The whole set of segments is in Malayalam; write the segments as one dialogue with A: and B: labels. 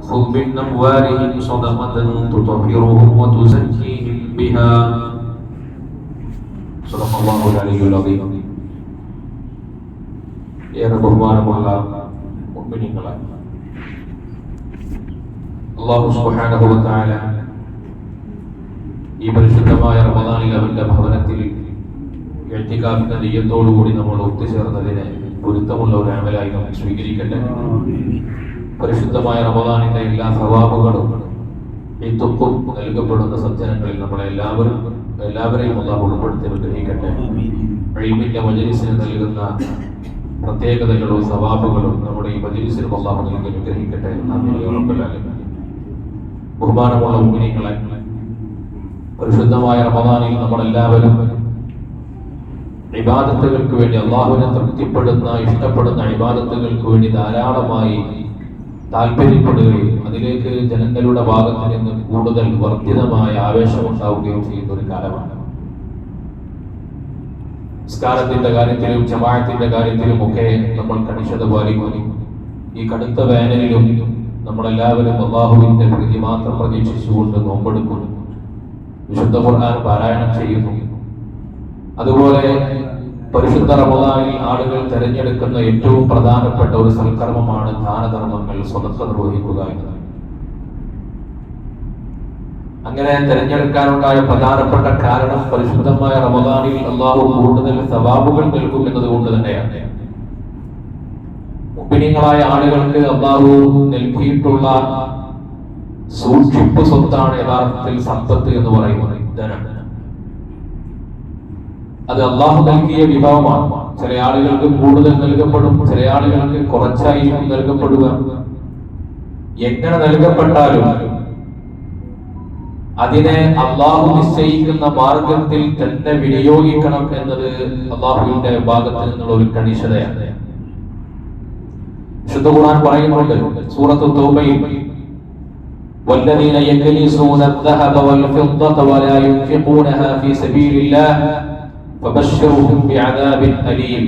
A: خذ من أموالهم صدقة تطهرهم وتزكيهم بها صدق الله العلي العظيم. ഏറെ ബഹുമാനമുള്ള മുഅ്മിനീങ്ങളെ, അല്ലാഹു സുബ്ഹാനഹു വ തആല ഈ പരിശുദ്ധമായ റമദാനിൽ അവന്റെ ഭവനത്തിൽ ഇഅ്തികാഫിന്റെ നിയ്യത്തോടുകൂടി നമ്മൾ ഒത്തുചേർന്നതിനെ പൊരുത്തമുള്ള ഒരു അമലായി നമ്മൾ സ്വീകരിക്കട്ടെ. പരിശുദ്ധമായ റമദാനിന്റെ എല്ലാ സവാബുകളും ഇതുക്കും നൽകപ്പെടുന്ന സജ്ജനങ്ങളിൽ എല്ലാവരെയും അല്ലാഹു ഉൾപ്പെടുത്തി അനുഗ്രഹിക്കട്ടെ. ഇൽമിന്റെ മജ്‌ലിസിന് നൽകുന്ന പ്രത്യേകതകളും സവാബുകളും നമ്മുടെ ഈ മജ്‌ലിസിൽ അല്ലാഹു നൽകി അനുഗ്രഹിക്കട്ടെ. ആമീൻ യാ റബ്ബൽ ആലമീൻ. ബഹുമാനമുള്ള മുഅ്മിനീങ്ങളെ, പരിശുദ്ധമായ റമദാനിൽ നമ്മളെല്ലാവരും ഇബാദത്തുകൾക്ക് വേണ്ടി, അല്ലാഹുവിനെ തൃപ്തിപ്പെടുന്ന ഇഷ്ടപ്പെടുന്ന ഇബാദത്തുകൾക്ക് വേണ്ടി ധാരാളമായി താല്പര്യപ്പെടുകയും അതിലേക്ക് ജനങ്ങളുടെ ഭാഗത്ത് നിന്ന് കൂടുതൽ വർദ്ധിതമായ ആവേശമുണ്ടാവുകയും ചെയ്യുന്ന ഒരു കാലമാണ്. നിസ്കാരത്തിന്റെ കാര്യത്തിലും ജമാഅത്തിന്റെ കാര്യത്തിലും ഒക്കെ നമ്മൾ കണിശത പാലിക്കുന്നു. ഈ കടുത്ത വേനലിലും നമ്മളെല്ലാവരും അല്ലാഹുവിന്റെ പ്രീതി മാത്രം പ്രതീക്ഷിച്ചുകൊണ്ട് നോമ്പെടുക്കുന്നു, വിശുദ്ധ ഖുർആൻ പാരായണം ചെയ്യുന്നു. അതുപോലെ പരിശുദ്ധ റമദാനിൽ ആളുകൾ തിരഞ്ഞെടുക്കുന്ന ഏറ്റവും പ്രധാനപ്പെട്ട ഒരു സൽക്കർമ്മമാണ് ദാനധർമ്മങ്ങൾ, സ്വതക്ക നിർവഹിക്കുക എന്നത്. അങ്ങനെ തിരഞ്ഞെടുക്കാനുണ്ടായ പ്രധാനപ്പെട്ട കാരണം പരിശുദ്ധമായ റമദാനിൽ അല്ലാഹു കൂടുതൽ സവാബുകൾ നൽകും എന്നതുകൊണ്ട് തന്നെയാണ്. മുഅ്മിനീങ്ങളായ ആളുകൾക്ക് അല്ലാഹു നൽകിയിട്ടുള്ള സൂക്ഷിപ്പ് സ്വത്താണ് യഥാർത്ഥത്തിൽ സമ്പത്ത് എന്ന് പറയുന്നത്, ധനം. അത് അല്ലാഹു നൽകിയ വിഭവമാണ്. ചില ആളുകൾക്ക് കൂടുതൽ നൽകപ്പെടും, ചില ആളുകൾക്ക് കുറച്ചായിരിക്കും നൽകപ്പെടുക. എങ്ങനെ നൽകപ്പെട്ടാലും അതിനെ അല്ലാഹു നിശ്ചയിക്കുന്ന മാർഗത്തിൽ തന്നെ വിനിയോഗിക്കണം എന്നത് അല്ലാഹുവിന്റെ ഭാഗത്ത് നിന്നുള്ള ഒരു കണിശതയാണ്. വിശുദ്ധ ഖുർആൻ പറയുന്നുണ്ട് സൂറത്ത് തൗബയിൽ, والذين يكنزون الذهب والفضة ولا ينفقونها في سبيل الله فبشرهم بعذاب أليم.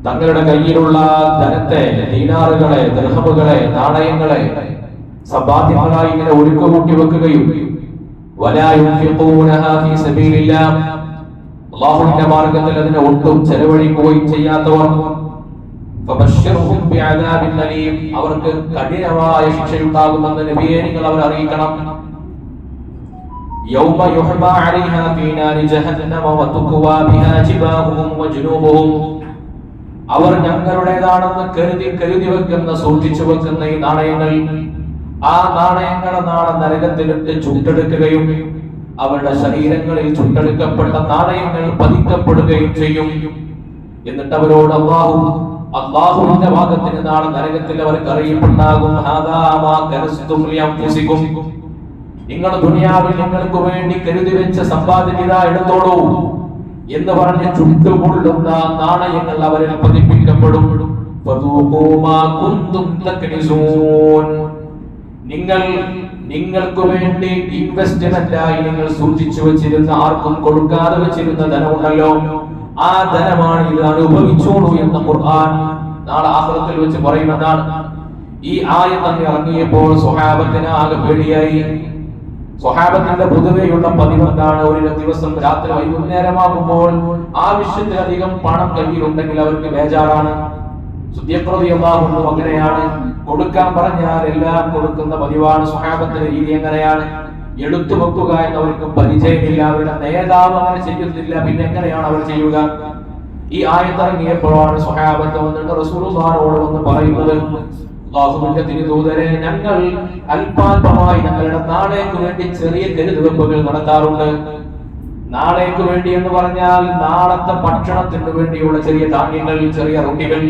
A: തങ്ങളുടെ കയ്യിലുള്ള ധനത്തെ, ദീനാറുകളെ, ദിർഹമുകളെ, നാണയങ്ങളെ സമ്പാദ്യങ്ങളായി ഇങ്ങനെ ഒരുക്കുകൂട്ടി വെക്കുകയും ولا ينفقونها في سبيل الله, അല്ലാഹുവിന്റെ മാർഗ്ഗത്തിൽ അതിനെ ഒട്ടും ചെലവഴിക്കുകയും ചെയ്യാത്തവർ ഫബശ്ശിർഹും ബിഅദാബിൻ അലീം, അവർക്ക് കഠിനമായ ശിക്ഷയുണ്ടാകുമെന്ന് നബിയെ നിങ്ങൾ അവരെ അറിയിക്കണം. യൗമ യുഹ്മാ അലൈഹാ ഫീ നാരി ജഹന്നമ വതുഖ്വാ ബിഹാ ജിബാഹുഹും വജുനൂബുഹും, അവർ ഞങ്ങളുടേതാണെന്ന് കരുതി വെക്കുന്ന, സൂക്ഷിച്ചു വെക്കുന്ന ഈ നാണയങ്ങൾ, ആ നാണയങ്ങളെ നാളെ നരകത്തിലിട്ട് ചുട്ടെടുക്കുകയും അവരുടെ ശരീരങ്ങളിൽ ചുട്ടെടുക്കപ്പെട്ട നാണയങ്ങൾ പതിക്കപ്പെടുകയും ചെയ്യും. എന്നിട്ട് അവരോട് അല്ലാഹുവിന്റെ ഭാഗത്തിന് നാളെ നരകത്തിൽ അവർക്ക് അറിയിപ്പുണ്ടാകും, ഹാദാ മാ കനസ്തും ലിഅൻഫുസികും, നിങ്ങൾ ദുനിയാവിൽ നിങ്ങൾക്ക് വേണ്ടി കരുതി വെച്ച സമ്പാദ്യം ഇതാ എടുത്തോളൂ എന്ന് പറഞ്ഞ് ചുട്ടുപൊള്ളുന്ന നാണയങ്ങൾ അവരിൽ പതിപ്പിക്കപ്പെടും. ഫദൂഖൂ മാ കുന്തും തക്നിസൂൻ, നിങ്ങൾക്ക് വേണ്ടി ഇൻവെസ്റ്റ്മെന്റായി നിങ്ങൾ സൂക്ഷിച്ചു വെച്ചിരുന്ന, ആർക്കും കൊടുക്കാതെ വെച്ചിരുന്ന ധനമുണ്ടല്ലോ, ആ ധനമാണ് ഇത്, അനുഭവിച്ചോളൂ എന്ന് ഖുർആൻ നാളെ ആഖിറത്തിൽ വെച്ച് പറയുന്നതാണ്. ഈ ആയത്ത് ഇറങ്ങിയപ്പോൾ സ്വഹാബത്തിന് ആകെ പേടിയായി. സ്വഹാബത്തിന്റെ പൊതുവെയുള്ള പതിവെന്താണ്, ഒരു ദിവസം രാത്രി വൈകുന്നേരമാകുമ്പോൾ ആവശ്യത്തിലധികം പണം കയ്യിലുണ്ടെങ്കിൽ അവർക്ക് ബേജാറാണ്. സിദ്ദീഖ് റളിയല്ലാഹു അൻഹു അങ്ങനെയാണ്, കൊടുക്കാൻ പറഞ്ഞാൽ എല്ലാം കൊടുക്കുന്ന പതിവാണ്. സ്വഹാബത്തിന്റെ രീതി എങ്ങനെയാണ്, എടുത്തു വെക്കുക എന്നവർക്ക് പരിചയമില്ല, അവരുടെ നേതാവ് അങ്ങനെ ചെയ്യുന്നില്ല, പിന്നെ എങ്ങനെയാണ് അവർ ചെയ്യുക? ഈ ആയത്ത് ഇറങ്ങിയപ്പോഴാണ് സ്വഹാബത്ത് വന്നിട്ട് റസൂലുള്ളാഹിയോട് വന്ന് പറയുന്നത്, അല്ലാഹുവിന്റെ തിരുദൂതരെ, ഞങ്ങൾ അല്പാൽപമായി ഞങ്ങളുടെ നാളേക്ക് വേണ്ടി ചെറിയ കരുതുവെപ്പുകൾ നടത്താറുണ്ട്. നാളേക്ക് വേണ്ടി എന്ന് പറഞ്ഞാൽ നാളത്തെ ഭക്ഷണത്തിന് വേണ്ടിയുള്ള ചെറിയ ധാന്യങ്ങൾ, ചെറിയ റൊട്ടികൾ,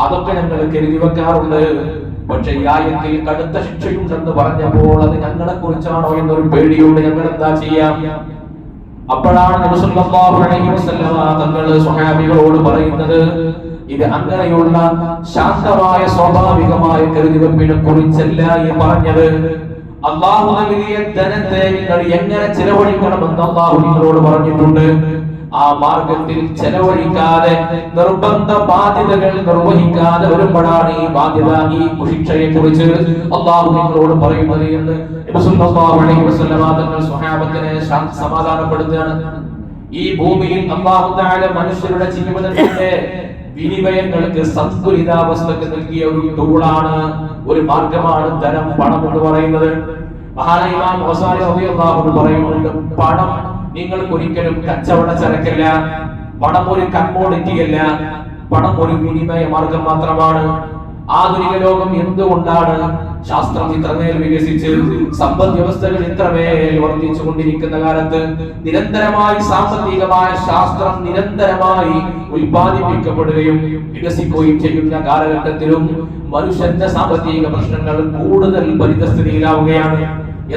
A: അതൊക്കെ ഞങ്ങൾ കരുതി വെക്കാറുണ്ട്. പക്ഷെ ഈ ആയത്തിൽ കടുത്ത ശിക്ഷയുണ്ടെന്ന് പറഞ്ഞപ്പോൾ അത് ഞങ്ങളെ കുറിച്ചാണോ എന്നൊരു പേടിയോട് ഞങ്ങൾ എന്താ ചെയ്യാം? അപ്പോഴാണ് നബി സല്ലല്ലാഹു അലൈഹി വസല്ലം തങ്ങൾ സ്വഹാബികളോട് പറയുന്നത്, ഇത് അങ്ങനെയുള്ള ശാന്തമായ സ്വാഭാവികമായ കരുതിവെപ്പിനെ കുറിച്ചല്ല ഈ പറഞ്ഞത്. അല്ലാഹു നൽകിയ ധനത്തെ നിങ്ങൾ എങ്ങനെ ചിലവഴിക്കണമെന്ന് അല്ലാഹു നിങ്ങളോട് പറഞ്ഞിട്ടുണ്ട്. ആ മാർഗത്തിൽ ചെലവഴിക്കാതെ നിർബന്ധ ബാധ്യതകൾ നിർവഹിക്കാതെ വരുമ്പോഴാണ് ഈ ബാധ്യത, ഈ ശിക്ഷയെ കുറിച്ച് അള്ളാഹു നിങ്ങളോട് പറയുന്നത് എന്ന് നബി സല്ലല്ലാഹു അലൈഹി വസല്ലം തങ്ങൾ സ്വഹാബത്തിനെ സമാധാനപ്പെടുത്തുകയാണ്. ഈ ഭൂമിയിൽ അല്ലാഹു തആല മനുഷ്യരുടെ ജീവിതത്തിന്റെ വിനിമയങ്ങൾക്ക് സന്തുലിതാവസ്ഥക്ക് നൽകിയ ഒരു ടൂളാണ്, ഒരു മാർഗമാണ് ധനം, പണം എന്ന് പറയുന്നത്. മഹാനായ ഇമാം ഗസാലി റളിയല്ലാഹു അൻഹു പറയുന്നുണ്ട്, പണം നിങ്ങൾക്ക് ഒരിക്കലും കച്ചവട ചരക്കല്ല, പണം ഒരു കമ്മോഡിറ്റിയല്ല, പണം ഒരു വിനിമയ മാർഗം മാത്രമാണ്. ആധുനിക ലോകം എന്തുകൊണ്ടാണ് ശാസ്ത്രം ഇത്രമേൽ വികസിച്ച് സമ്പദ് വ്യവസ്ഥകൾ ഇത്രമേൽ വർദ്ധിച്ചു കൊണ്ടിരിക്കുന്ന കാലത്ത് നിരന്തരമായി സാമ്പത്തികമായ ശാസ്ത്രം നിരന്തരമായി ഉൽപ്പാദിപ്പിക്കപ്പെടുകയും വികസിക്കുകയും ചെയ്യുന്ന കാലഘട്ടത്തിലും മനുഷ്യന്റെ സാമ്പത്തിക പ്രശ്നങ്ങൾ കൂടുതൽ പരിതസ്ഥിതിയിലാവുകയാണ്.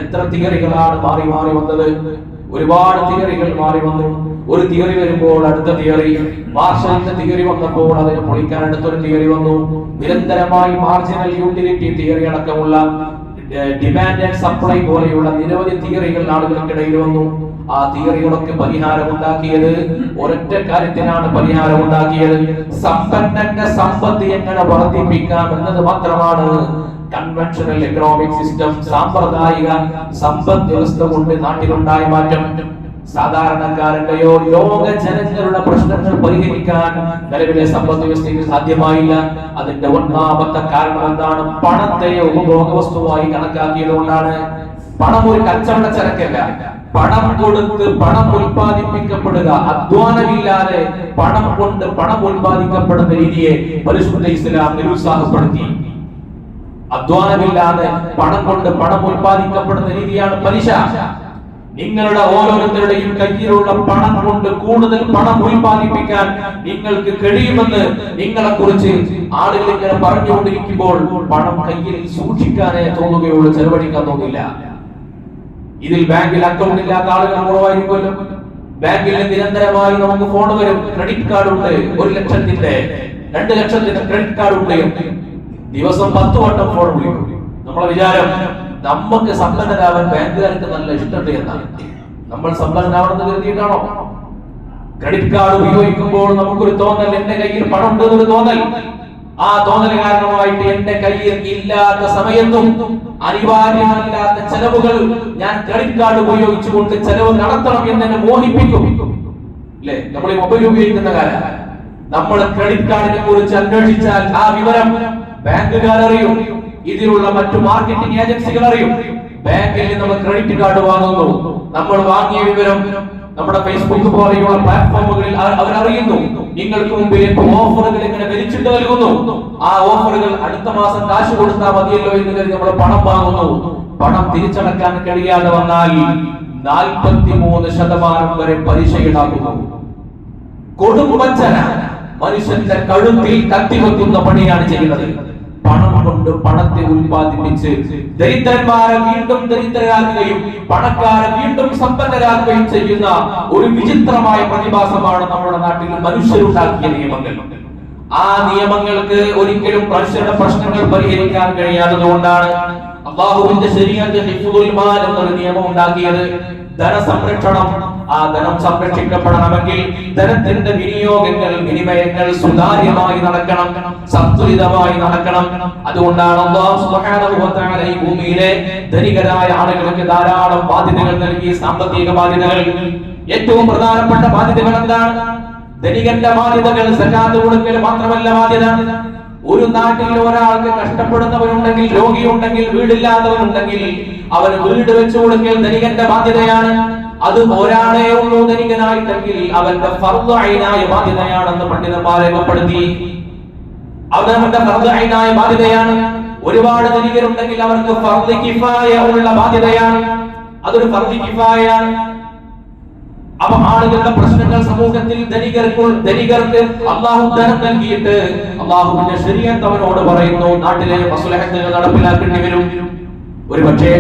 A: എത്ര തിയറികളാണ് മാറി മാറി വന്നത്, ഒരുപാട് തിയറികൾ മാറി വന്നു. ഒരു തിയറി വരുമ്പോൾ അടുത്ത തിയറി, മാർഷലിന്റെ തിയറി വന്നപ്പോൾ അതിനെ പൊളിക്കാൻ അടുത്തൊരു തിയറി വന്നു. നിരന്തരമായി മാർജിനൽ യൂട്ടിലിറ്റി തിയറി അടക്കമുള്ള ഡിമാൻഡ് ആൻഡ് സപ്ലൈ പോലെയുള്ള നിരവധി തിയറികൾ ആളുകൾക്കിടയിൽ വന്നു. ആ തിയറികളൊക്കെ പരിഹാരമുണ്ടാക്കിയത് ഒരൊറ്റ കാര്യത്തിനാണ് പരിഹാരമുണ്ടാക്കിയത്, സമ്പന്നന്റെ സമ്പത്ത് എങ്ങനെ വർദ്ധിപ്പിക്കാം എന്നത് മാത്രമാണ്. കൺവെൻഷണൽ എക്കണോമിക് സിസ്റ്റം, സാമ്പ്രദായിക സമ്പദ് വ്യവസ്ഥ കൊണ്ട് നാട്ടിലുണ്ടായ മാറ്റം സാധാരണക്കാരന്റെയോ ലോക ജനങ്ങളുടെ പ്രശ്നങ്ങൾ പരിഹരിക്കാൻ നിലവിലെ സമ്പദ് വ്യവസ്ഥയ്ക്ക് സാധ്യമായില്ല. അതിന്റെ ഒന്നാമത്തെ കാരണം എന്താണ്? പണത്തെ ഉപഭോഗ വസ്തുവായി കണക്കാക്കിയതുകൊണ്ടാണ്. പണം ഒരു കച്ചവട ചരക്കല്ല. പണം കൊടുത്ത് പണം ഉൽപ്പാദിപ്പിക്കപ്പെടുക, അധ്വാനമില്ലാതെ പണം കൊണ്ട് പണം ഉൽപ്പാദിക്കപ്പെടുന്ന രീതിയെ പരിശുദ്ധ ഇസ്ലാം നിരുത്സാഹപ്പെടുത്തി. അധ്വാനമില്ലാതെ പണം കൊണ്ട് പണം ഉൽപ്പാദിക്കപ്പെടുന്ന രീതിയാണ് പലിശ. നിങ്ങളുടെ ഓരോരുത്തരുടെയും കയ്യിലുള്ള പണം കൊണ്ട് കൂടുതൽ പണം ഉൽപ്പാദിപ്പിക്കാൻ നിങ്ങൾക്ക് കഴിയുമെന്ന് നിങ്ങളെ കുറിച്ച് ആളുകൾ ഇങ്ങനെ പറഞ്ഞുകൊണ്ടിരിക്കുമ്പോൾ പണം കയ്യിൽ സൂക്ഷിക്കാനേ തോന്നുകയുള്ളൂ, ചെലവഴിക്കാൻ തോന്നില്ല. ഇതിൽ ബാങ്കിൽ അക്കൗണ്ട് ഇല്ലാത്ത ആളുകൾ കുറവായിരിക്കുമല്ലോ. ബാങ്കിൽ നിരന്തരമായി നമുക്ക് ഫോൺ വരും, ക്രെഡിറ്റ് കാർഡ് ഉണ്ട്, 1 ലക്ഷത്തിന്റെ 2 ലക്ഷത്തിന്റെ ക്രെഡിറ്റ് കാർഡ് ഉണ്ട്. ദിവസം 10 വട്ടം ഫോൺ വിളിക്കും. നമ്മളെ വിചാരം നമുക്ക് സമ്പന്നരാവാൻ ബാങ്കുകാർക്ക് നല്ല ഇഷ്ടമുണ്ട് എന്നാണ്. നമ്മൾ സമ്പന്നരാവണമെന്ന് കരുതിയിട്ടാണോ? ക്രെഡിറ്റ് കാർഡ് ഉപയോഗിക്കുമ്പോൾ നമുക്കൊരു തോന്നൽ, എന്റെ കയ്യിൽ പണം ഉണ്ട് എന്നൊരു തോന്നൽ. ആ തോന്നൽ കാരണമായിട്ട് എന്റെ കയ്യിൽ ഇല്ലാത്ത സമയത്തും അനിവാര്യമല്ലാത്ത ചെലവുകൾ ഞാൻ ക്രെഡിറ്റ് കാർഡ് ഉപയോഗിച്ചുകൊണ്ട് ചെലവ് നടത്തണം എന്നെ മോഹിപ്പിക്കും. അല്ലെ, നമ്മൾ ഈ മൊബൈൽ ഉപയോഗിക്കുന്ന കാലം നമ്മൾ ക്രെഡിറ്റ് കാർഡിനെ കുറിച്ച് അന്വേഷിച്ചാൽ ആ വിവരം ബാങ്കുകാർ അറിയും, ഇതിലുള്ള മറ്റു മാർക്കറ്റിംഗ് ഏജൻസികൾ അറിയും. ബാങ്കിൽ നമ്മൾ ക്രെഡിറ്റ് കാർഡ് വാങ്ങുന്നു, നമ്മൾ വാങ്ങിയ വിവരം നമ്മുടെ ഫേസ്ബുക്ക് പോലെയുള്ള പ്ലാറ്റ്ഫോമുകളിൽ അവരറിയുന്നു. നിങ്ങൾക്ക് മുമ്പിൽ ഓഫറുകൾ ഇങ്ങനെ വലിച്ചിട്ട് നൽകുന്നു. ആ ഓഫറുകൾ അടുത്ത മാസം കാശ് കൊടുത്താൽ മതിയല്ലോ എന്ന് കരുതി നമ്മൾ പണം വാങ്ങുന്നു. പണം തിരിച്ചടക്കാൻ കഴിയാതെ വന്നാൽ 43% വരെ പലിശ ഈടാക്കുന്നു. കൊടുംവഞ്ചന, മനുഷ്യന്റെ കഴുത്തിൽ കത്തിവെക്കുന്ന പണിയാണ് ചെയ്യുന്നത്. പണം കൊണ്ട് പണത്തെ ഉൽപ്പാദിപ്പിച്ച് ദരിദ്രന്മാരെ വീണ്ടും ദരിദ്രരാക്കുകയും പണക്കാരെ വീണ്ടും സമ്പന്നരാക്കുകയും ചെയ്യുന്ന ഒരു വിചിത്രമായ പ്രതിഭാസമാണ് നമ്മുടെ നാട്ടിൽ മനുഷ്യരുണ്ടാക്കിയ നിയമങ്ങൾ. ആ നിയമങ്ങൾക്ക് ഒരിക്കലും മനുഷ്യരുടെ പ്രശ്നങ്ങൾ പരിഹരിക്കാൻ കഴിയാത്തതുകൊണ്ടാണ് അല്ലാഹുവിന്റെ ശരീഅത്ത് ഹിഫ്ദുൽ മാൽ എന്നൊരു നിയമം ഉണ്ടാക്കിയത്. ധനസംരക്ഷണം, ആ ധനം സംരക്ഷിക്കപ്പെടണമെങ്കിൽ ധനത്തിന്റെ വിനിയോഗങ്ങൾ, വിനിമയങ്ങൾ സുതാര്യമായി നടക്കണം, സന്തുലിതമായി നടക്കണം. അതുകൊണ്ടാണ് അല്ലാഹു സുബ്ഹാനഹു വ തആല ഈ ഭൂമിയിലെ ധനികരായ ആളുകൾക്ക് ധാരാളം ബാധ്യതകൾ നൽകി. സാമ്പത്തിക ബാധ്യതകൾ, ഏറ്റവും പ്രധാനപ്പെട്ട ബാധ്യതകൾ എന്താണ്? ധനികന്റെ ബാധ്യതകൾ സകാത്ത് കൊടുക്കൽ മാത്രമല്ല ബാധ്യത. ഒരു നാട്ടിൽ ഒരാൾക്ക് കഷ്ടപ്പെടുന്നവരുണ്ടെങ്കിൽ, രോഗിയുണ്ടെങ്കിൽ, വീടില്ലാത്തവരുണ്ടെങ്കിൽ അവന് വീട് വെച്ചു കൊടുക്കൽ ധനികന്റെ ബാധ്യതയാണ്. അത് ഒരാളെ ഉള്ളൂ ധനികനായിട്ടെങ്കിൽ അവന്റെ ഫർദ് ഐനായ ബാധ്യതയാണെന്ന് പണ്ഡിതന്മാർ രേഖപ്പെടുത്തി. അവന്റെ ഫർദ് ഐനായ ബാധ്യതയാണ്. ഒരുപാട് ധനികരുണ്ടെങ്കിൽ അവർക്ക് ഫർദ് കിഫായ ഉള്ള ബാധ്യതയാണ്. അതൊരു ഫർദ് കിഫായയാണ്. അപ്പൊ ആളുകളുടെ പ്രശ്നങ്ങൾ സമൂഹത്തിൽ ധനികർക്ക് അല്ലാഹു ധനം നൽകിയിട്ട് അല്ലാഹുവിന്റെ ശരീഅത്ത് അവനോട് പറയുന്നു, നാട്ടിലെ മസ്ലഹത്തുകൾ നടപ്പിലാക്കേണ്ടി വരും. ഒരു പക്ഷേ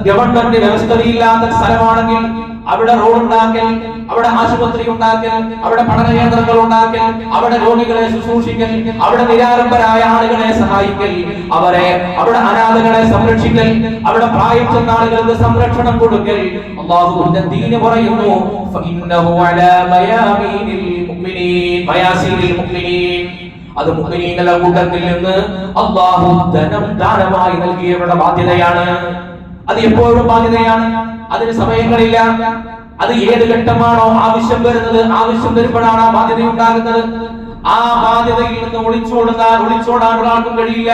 A: ഗവൺമെന്റ് വ്യവസ്ഥയില്ലാത്ത സ്ഥലമാണെങ്കിൽ അവിടെ റോഡ് ഉണ്ടാക്കൽ, അവിടെ ആശുപത്രി ഉണ്ടാക്കൽ, അവിടെ പഠന കേന്ദ്രങ്ങൾ ഉണ്ടാക്കൽ, അവിടെ രോഗികളെ ശുശ്രൂഷിക്കൽ, അവിടെ നിരാലംബരായ ആളുകളെ സഹായിക്കൽ, അവിടെ അനാഥകളെ സംരക്ഷിക്കൽ, അവിടെ പ്രായം ചെന്ന ആളുകൾക്ക് സംരക്ഷണം കൊടുക്കൽ. അല്ലാഹുവിന്റെ ദീന് പറയുന്നു ഫഇന്നഹു അലാ മയാമീനിൽ മുഅ്മിനീൻ, അത് മുഅ്മിനീങ്ങളുടെ കൂട്ടത്തിൽ നിന്ന് അല്ലാഹു ധനം ദാനമായി നൽകിയവരുടെ ബാധ്യതയാണ്. അത് എപ്പോഴും ബാധ്യതയാണ്, അതിന് സമയങ്ങളില്ല. അത് ഏത് ഘട്ടമാണോ ആവശ്യം വരുന്നത്, ആവശ്യം വരുമ്പോഴാണ് ആ ബാധ്യത ഉണ്ടാകുന്നത്. ആ ബാധ്യതയിൽ നിന്ന് ഒളിച്ചോടാൻ ഒരാൾക്കും കഴിയില്ല.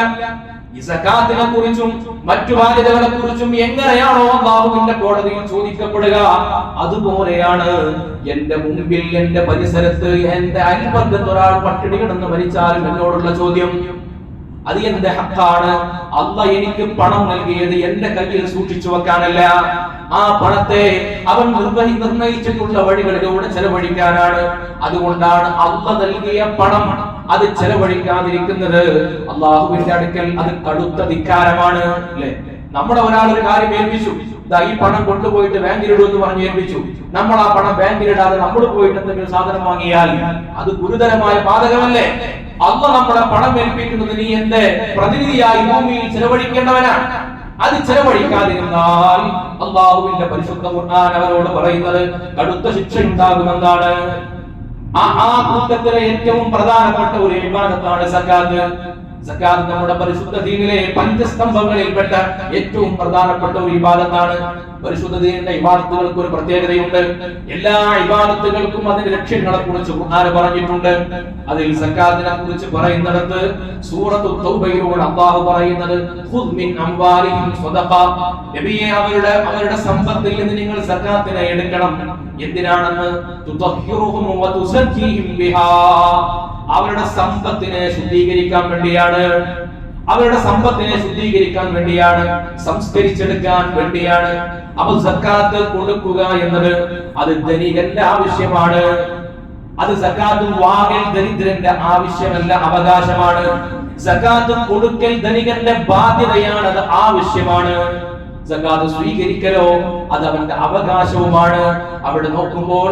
A: ഈ സകാത്തിനെ കുറിച്ചും മറ്റു ബാധ്യതകളെ കുറിച്ചും എങ്ങനെയാണോ അല്ലാഹുവിന്റെ കോടതിയിൽ ചോദിക്കപ്പെടുക, അതുപോലെയാണ് എന്റെ മുമ്പിൽ, എന്റെ പരിസരത്ത്, എന്റെ അയൽപക്കത്ത് ഒരാൾ പട്ടിണി കിടന്ന് മരിച്ചാലും എന്നോടുള്ള ചോദ്യം അത് എന്റെ ഹക്കാണ്. അല്ലാഹ് എനിക്ക് പണം നൽകിയത് എന്റെ കയ്യിൽ സൂക്ഷിച്ചു വെക്കാനല്ല, ആ പണത്തെ അവൻ നിർണയിച്ചിട്ടുള്ള വഴികളിലൂടെ ചെലവഴിക്കാനാണ്. അതുകൊണ്ടാണ് അല്ലാഹ് നൽകിയ പണം അത് ചെലവഴിക്കാതിരിക്കുന്നത് അല്ലാഹുവിന്റെ അടുക്കൽ അത് കടുത്ത ധിക്കാരമാണ്. അല്ലെ, നമ്മുടെ ഒരാൾ ഒരു കാര്യം ഏൽപ്പിച്ചു, ഈ പണം കൊണ്ടുപോയിട്ട് ബാങ്കിലിടൂ എന്ന് പറഞ്ഞ് ഏൽപ്പിച്ചു. നമ്മൾ ആ പണം ബാങ്കിലിടാതെ നമ്മൾ പോയിട്ട് എന്തെങ്കിലും സാധനം വാങ്ങിയാൽ അത് ഗുരുതരമായ പാതകമല്ലേ? അല്ലാഹ് നമ്മളെ പണം ഏൽപ്പിക്കുന്നത് നീ എന്റെ പ്രതിനിധിയായി ഭൂമിയിൽ ചെലവഴിക്കേണ്ടവനാണ്. അത് ചെലവഴിക്കാതിരുന്നാൽ അല്ലാഹുവിന്റെ പരിശുദ്ധ ഖുർആൻ അവരോട് പറയുന്നത് കടുത്ത ശിക്ഷ ഉണ്ടാകുമെന്നാണ്. ആ കൂട്ടത്തിലെ ഏറ്റവും പ്രധാനപ്പെട്ട ഒരു ഇബാദത്താണ് സകാത്ത്. സകാത്ത് നമ്മുടെ പരിശുദ്ധ ദീനിലെ പഞ്ചസ്തംഭങ്ങളിൽപ്പെട്ട ഏറ്റവും പ്രധാനപ്പെട്ട ഒരു ഇബാദത്താണ്. പരിശുദ്ധ ദീനിന്റെ ഇബാദത്തുകൾക്ക് ഒരു പ്രത്യേകതയുണ്ട്. എല്ലാ ഇബാദത്തുകൾക്കും അതിന്റെ ലക്ഷ്യങ്ങളെ കുറിച്ച് ഖുർആൻ പറഞ്ഞിട്ടുണ്ട്. അതിൽ സകാത്തിനെ കുറിച്ച് പറയുന്നിടത്ത് സൂറത്തു തൗബയിലൂടെ അല്ലാഹു പറയുന്നത് ഖുദ് മിൻ അംവാലിഹിം സ്വദഖ, നബിയെ അവരുടെ സമ്പത്തിൽ നിന്ന് നിങ്ങൾ സകാത്തിനെ എടുക്കണം. എന്തിനാണെന്ന്? തുതഹിറുഹും വതുസക്കിഹിം ബിഹാ, അവരുടെ സമ്പത്തിനെ ശുദ്ധീകരിക്കാൻ വേണ്ടിയാണ്. അവരുടെ സമ്പത്തിനെ ശുദ്ധീകരിക്കാൻ വേണ്ടിയാണ്, സംസ്കരിച്ചെടുക്കാൻ വേണ്ടിയാണ്. അപ്പോൾ സക്കാത്ത് കൊടുക്കുക എന്നത് അത് ധനികന്റെ ആവശ്യമാണ്. അത് സക്കാത്ത് വാങ്ങൽ ദരിദ്രന്റെ ആവശ്യമല്ല, അവകാശമാണ്. സക്കാത്ത് കൊടുക്കൽ ധനികന്റെ ബാധ്യതയാണ്, അത് ആവശ്യമാണ്. സകാത്ത് സ്വീകരിക്കലോ അത് അവന്റെ അവകാശവുമാണ്. അവിടെ നോക്കുമ്പോൾ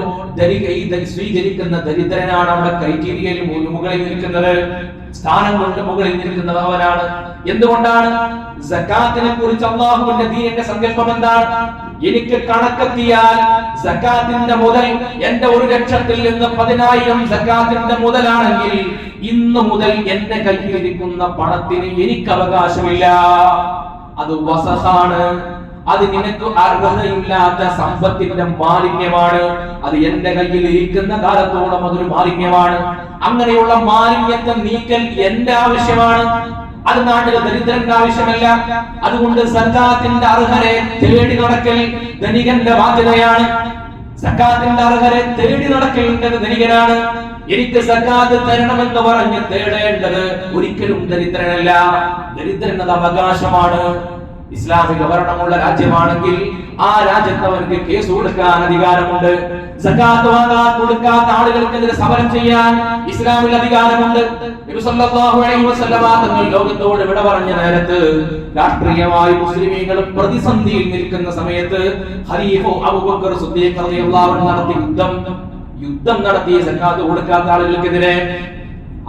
A: സ്വീകരിക്കുന്ന ദരിദ്രനാണ് അവിടെ ക്രൈറ്റീരിയയിൽ മുകളിൽ നിൽക്കുന്നത്, സ്ഥാനം കൊണ്ട് മുകളിൽ നിൽക്കുന്നത് അവനാണ്. എന്തുകൊണ്ടാണ്? സകാത്തിനെ കുറിച്ച് അല്ലാഹുവിന്റെ ദീനിന്റെ സങ്കല്പം എന്താണ്? എനിക്ക് കണക്കെത്തിയാൽ സകാത്തിന്റെ മുതൽ എന്റെ 1 ലക്ഷത്തിൽ നിന്ന് 10,000 സകാത്തിന്റെ മുതലാണെങ്കിൽ ഇന്ന് മുതൽ എന്റെ കയ്യിലിരിക്കുന്ന പണത്തിന് എനിക്ക് അവകാശമില്ല. അത് വസഖാണ്. അത് നിനക്ക് അർഹതയില്ലാത്ത സമ്പത്തിന്റെ മാലിന്യമാണ്. അത് എന്റെ കയ്യിൽ ഇരിക്കുന്ന കാലത്തോളം അതൊരു മാലിന്യമാണ്. അങ്ങനെയുള്ള മാലിന്യത്തെ നീക്കൽ എന്റെ ആവശ്യമാണ്, അത് നാട്ടിലെ ദരിദ്രന്റെ ആവശ്യമല്ല. അതുകൊണ്ട് സകാത്തിന്റെ അർഹരെ തേടി നടക്കൽ ധനികന്റെ ബാധ്യതയാണ്. സകാത്തിന്റെ അർഹരെ തേടി നടക്കേണ്ടത് ധനികനാണ്. എനിക്ക് സകാത്ത് തരണമെന്ന് പറഞ്ഞ് തേടേണ്ടത് ഒരിക്കലും ദരിദ്രനല്ല. ദരിദ്രനത് അവകാശമാണ്. ഇസ്ലാമിക ഭരണമുള്ള രാജ്യമാണെങ്കിൽ ആ രാജ്യത്ത് അവർക്ക് കേസ് കൊടുക്കാൻ അധികാരമുണ്ട്. സകാത്ത് വാങ്ങാൻ കൊടുക്കാത്ത ആളുകൾക്കെതിരെ സമരം ചെയ്യാൻ ഇസ്ലാമിൽ അധികാരമുണ്ട്. നബി സല്ലല്ലാഹു അലൈഹി വസല്ലമ തങ്ങൾ ലോകത്തോട് വിട പറഞ്ഞ നേരത്ത് രാഷ്ട്രീയമായി മുസ്ലിമീങ്ങൾ പ്രതിസന്ധിയിൽ നിൽക്കുന്ന സമയത്ത് ഖലീഫ അബൂബക്കർ സിദ്ദീഖ് റളിയല്ലാഹു അൻഹു നടത്തിയ യുദ്ധം നടത്തിയ സകാത്ത് കൊടുക്കാത്ത ആളുകൾക്കെതിരെ.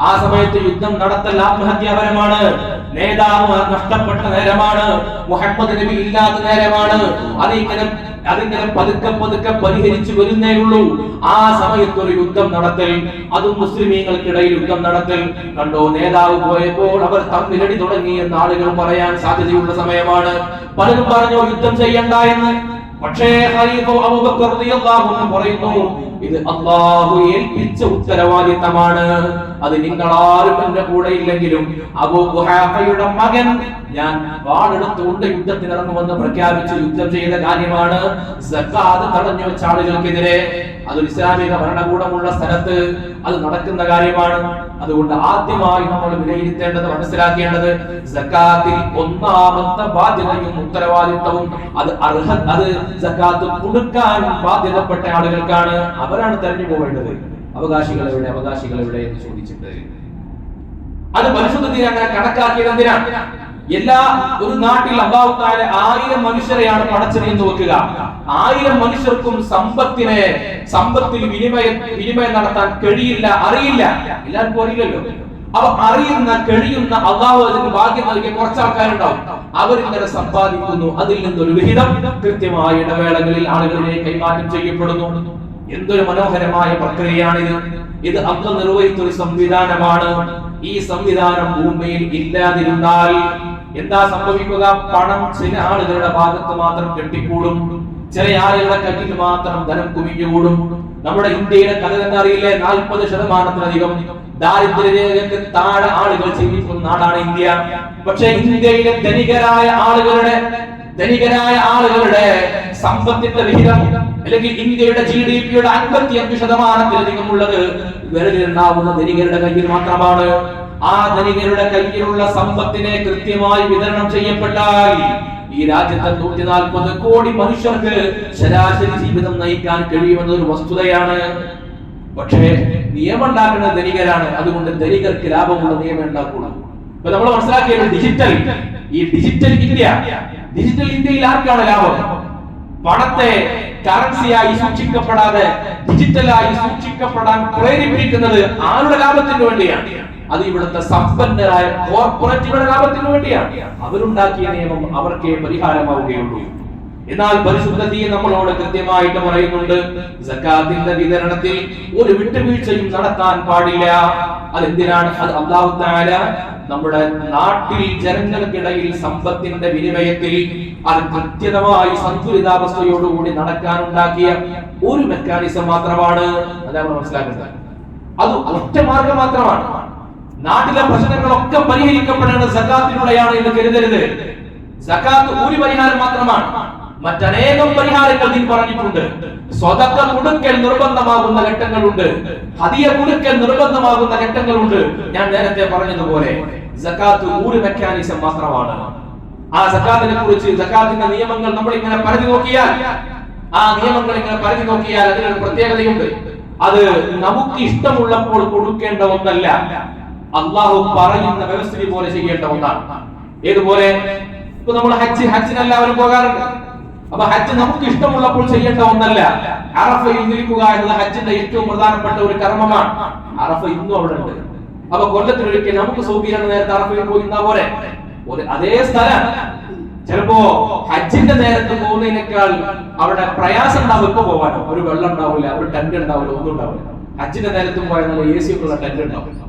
A: ആ സമയത്ത് യുദ്ധം നടത്തൽ ആത്മഹത്യാപരമാണ്. നേതാവ് നഷ്ടപ്പെട്ട നേരമാണ്. മുഹമ്മദ് നബി ഇല്ലാത്ത നേരമാണ്. അതിങ്ങനെ പതുക്കെ പരിഹരിച്ചു വരുന്നേ ഉള്ളൂ. ആ സമയത്ത് ഒരു യുദ്ധം നടത്തൽ, അതും മുസ്ലിമീങ്ങൾക്കിടയിൽ യുദ്ധം നടത്തൽ കണ്ടോ. നേതാവ് പോയപ്പോൾ അവർ തമ്മിലടി തുടങ്ങി എന്ന് ആളുകൾ പറയാൻ സാധ്യതയുള്ള സമയമാണ്. പലരും പറഞ്ഞു യുദ്ധം ചെയ്യണ്ട എന്ന്. പക്ഷേ ഖലീഫ അബൂബക്കർ റളിയല്ലാഹു അൻഹു പറയുന്നു, ഇത് അല്ലാഹു ഏൽപ്പിച്ച ഉത്തരവാദിത്തമാണ്. അത് നിങ്ങളാരും എന്റെ കൂടെ ഇല്ലെങ്കിലും അബൂ ഖുഹാഫയുടെ മകൻ ഞാൻ വാളെടുത്തുകൊണ്ട് യുദ്ധത്തിനിറങ്ങുമെന്ന് പ്രഖ്യാപിച്ച് യുദ്ധം ചെയ്ത കാര്യമാണ്. സകാത്ത് തടഞ്ഞു വെച്ച ആളുകൾക്കെതിരെ അതൊരു ഇസ്ലാമിക ഭരണകൂടമുള്ള സ്ഥലത്ത് അത് നടക്കുന്ന കാര്യമാണ്. അതുകൊണ്ട് ആദ്യമായി നമ്മൾ വിലയിരുത്തേണ്ടത്, മനസ്സിലാക്കേണ്ടത്, സകാത്തിൽ ഒന്നാമത്തെ ബാധ്യതയും ഉത്തരവാദിത്തവും അത് സകാത്ത് കൊടുക്കാൻ ബാധ്യതപ്പെട്ട ആളുകൾക്കാണ്. അവരാണ് തെരഞ്ഞു പോവേണ്ടത്. അവകാശികൾ എവിടെ എന്ന് ചോദിച്ചിട്ട് അത് പരിശുദ്ധ ദീൻ അങ്ങനെ കണക്കാക്കിയത് എന്തിനാണ്? ഒരു നാട്ടിൽ അല്ലാഹു തആല 1000 മനുഷ്യരെയാണ് പടച്ചത് എന്ന് വെക്കുക. 1000 മനുഷ്യർക്കും സമ്പത്തിൽ വിനിമയം നടത്താൻ കഴിയില്ല, അറിയില്ല. എല്ലാവർക്കും അറിയില്ലല്ലോ. അപ്പൊ കഴിയുന്ന അല്ലാഹു അതിന് ഭാഗ്യം നൽകിയ കുറച്ച് ആൾക്കാരുണ്ടാവും. അവരിങ്ങനെ സമ്പാദിക്കുന്നു. അതിൽ നിന്നൊരു വിഹിതം കൃത്യമായ ഇടവേളകളിൽ ആളുകളിലേക്ക് കൈമാറ്റം ചെയ്യപ്പെടുന്നു. എന്തൊരു മനോഹരമായ പ്രക്രിയയാണിത്. ഇത് അല്ലാഹു നിർവഹിച്ച ഒരു സംവിധാനമാണ്. ഈ സംവിധാനം ഭൂമിയിൽ ഇല്ലാതിരുന്നാൽ എന്താ സംഭവിക്കുക? പണം ചില ആളുകളുടെ ഭാഗത്ത് മാത്രം കെട്ടിക്കൂടും, ചില ആളുകളുടെ കയ്യിൽ മാത്രം ധനം കുമിഞ്ഞുകൂടും. നമ്മുടെ ഇന്ത്യയിലെ കഥ തന്നെ അറിയില്ലേ? 40% ദാരിദ്ര്യരേഖയ്ക്ക് താഴെ ആളുകൾ ജീവിക്കുന്ന നാടാണ് ഇന്ത്യ. പക്ഷെ ഇന്ത്യയിലെ ധനികരായ ആളുകളുടെ സമ്പത്തിന്റെ വിഹിതം, അല്ലെങ്കിൽ ഇന്ത്യയുടെ GDP-യുടെ 55% ഉള്ളത് വിരലിലുണ്ടാവുന്ന ധനികരുടെ കയ്യിൽ മാത്രമാണ്. ആ ധനികരുടെ കയ്യിലുള്ള സമ്പത്തിനെ കൃത്യമായി വിതരണം ചെയ്യപ്പെട്ടാൽ ഈ രാജ്യത്തെ 140 കോടി മനുഷ്യർക്ക് ശരാശരി ജീവിതം നയിക്കാൻ കഴിയുമെന്നൊരു വസ്തുതയാണ്. പക്ഷേ നിയമം ഉണ്ടാക്കുന്നത് ധനികരാണ്. അതുകൊണ്ട് ധനികർക്ക് ലാഭമുള്ള നിയമം ഉണ്ടാക്കുള്ളൂ. ഇപ്പൊ നമ്മൾ മനസ്സിലാക്കിയത് ഡിജിറ്റൽ ഇന്ത്യയിൽ ആർക്കാണ് ലാഭം? പണത്തെ കറൻസിയായി സൂക്ഷിക്കപ്പെടാതെ ഡിജിറ്റലായി സൂക്ഷിക്കപ്പെടാൻ പ്രേരിപ്പിക്കുന്നത് ആരുടെ ലാഭത്തിന് വേണ്ടിയാണ്? അത് ഇവിടുത്തെ സമ്പന്നരായ കോർപ്പറേറ്റുകളുടെ ലാഭത്തിന് വേണ്ടിയാണ്. അവരുണ്ടാക്കിയ നിയമം അവർക്കേ പരിഹാരമാവുകയുള്ളൂ. എന്നാൽ പരിശുദ്ധ ദീൻ നമ്മളോട് കൃത്യമായിട്ട് പറയുന്നുണ്ട്, സക്കാത്തിന്റെ വിതരണത്തിൽ ഒരു വിട്ടുവീഴ്ചയും നടത്താൻ പാടില്ല. അതെന്തിനാണ്? അത് അല്ലാഹു തആല നമ്മുടെ നാട്ടിൽ ജനങ്ങൾക്കിടയിൽ സമ്പത്തിന്റെ വിനിമയത്തിൽ അത് കൃത്യമായി സന്തുലിതാവസ്ഥയോടുകൂടി നടക്കാനുണ്ടാക്കിയ ഒരു മെക്കാനിസം മാത്രമാണ്. അതാണ് മനസ്സിലാക്കുന്നത്. അത് ഒറ്റ മാർഗം മാത്രമാണ്. നാട്ടിലെ പ്രശ്നങ്ങളൊക്കെ പരിഹരിക്കപ്പെടേണ്ടത് സക്കാത്തിലൂടെയാണ് എന്ന് കരുതരുത്. സക്കാത്ത് ഒരു പരിഹാരം മാത്രമാണ്. മറ്റനേകം പരിഹാരങ്ങൾ നീ പറഞ്ഞിട്ടുണ്ട്. സ്വതക്ക കൊടുക്കൽ നിർബന്ധമാകുന്ന ഘട്ടങ്ങളുണ്ട്, ഹദിയ കൊടുക്കൽ നിർബന്ധമാകുന്ന ഘട്ടങ്ങളുണ്ട്. ഞാൻ നേരത്തെ പറഞ്ഞതുപോലെ സക്കാത്ത് ഒരു മെക്കാനിസം മാത്രമാണ്. ആ സക്കാത്തിനെ കുറിച്ച്, സക്കാത്തിന്റെ നിയമങ്ങൾ നമ്മൾ ഇങ്ങനെ പറഞ്ഞു നോക്കിയാൽ, അതിനൊരു പ്രത്യേകതയുണ്ട്. അത് നമുക്ക് ഇഷ്ടമുള്ളപ്പോൾ കൊടുക്കേണ്ട ഒന്നല്ല, അള്ളാഹു പറയുന്ന വ്യവസ്ഥിതി പോലെ ചെയ്യേണ്ട ഒന്നാണ്. ഏതുപോലെ? ഇപ്പൊ നമ്മൾ ഹജ്ജിന് എല്ലാവരും പോകാറുണ്ട്. അപ്പൊ ഹജ്ജ് നമുക്ക് ഇഷ്ടമുള്ളപ്പോൾ ചെയ്യേണ്ട ഒന്നല്ല. അറഫയിൽ നിൽക്കുക എന്നത് ഹജ്ജിന്റെ ഏറ്റവും പ്രധാനപ്പെട്ട ഒരു കർമ്മമാണ്. അറഫ ഇന്നും അവിടെ ഉണ്ട്. അപ്പൊ കൊല്ലത്തിലൊരിക്കൽ നമുക്ക് സൗകര്യം നേരത്തെ അറഫയിൽ പോയി പോലെ അതേ സ്ഥലം ചിലപ്പോ ഹജ്ജിന്റെ നേരത്ത് പോകുന്നതിനേക്കാൾ അവിടെ പ്രയാസം ഉണ്ടാവും. ഇപ്പൊ പോവാനോ ഒരു വെള്ളം ഉണ്ടാവില്ല, ഒരു ടെന്റ് ഉണ്ടാവില്ല, ഒന്നും ഉണ്ടാവില്ല. ഹജ്ജിന്റെ നേരത്ത് പോയാൽ AC ഉള്ള ടെന്റ് ഉണ്ടാവില്ല.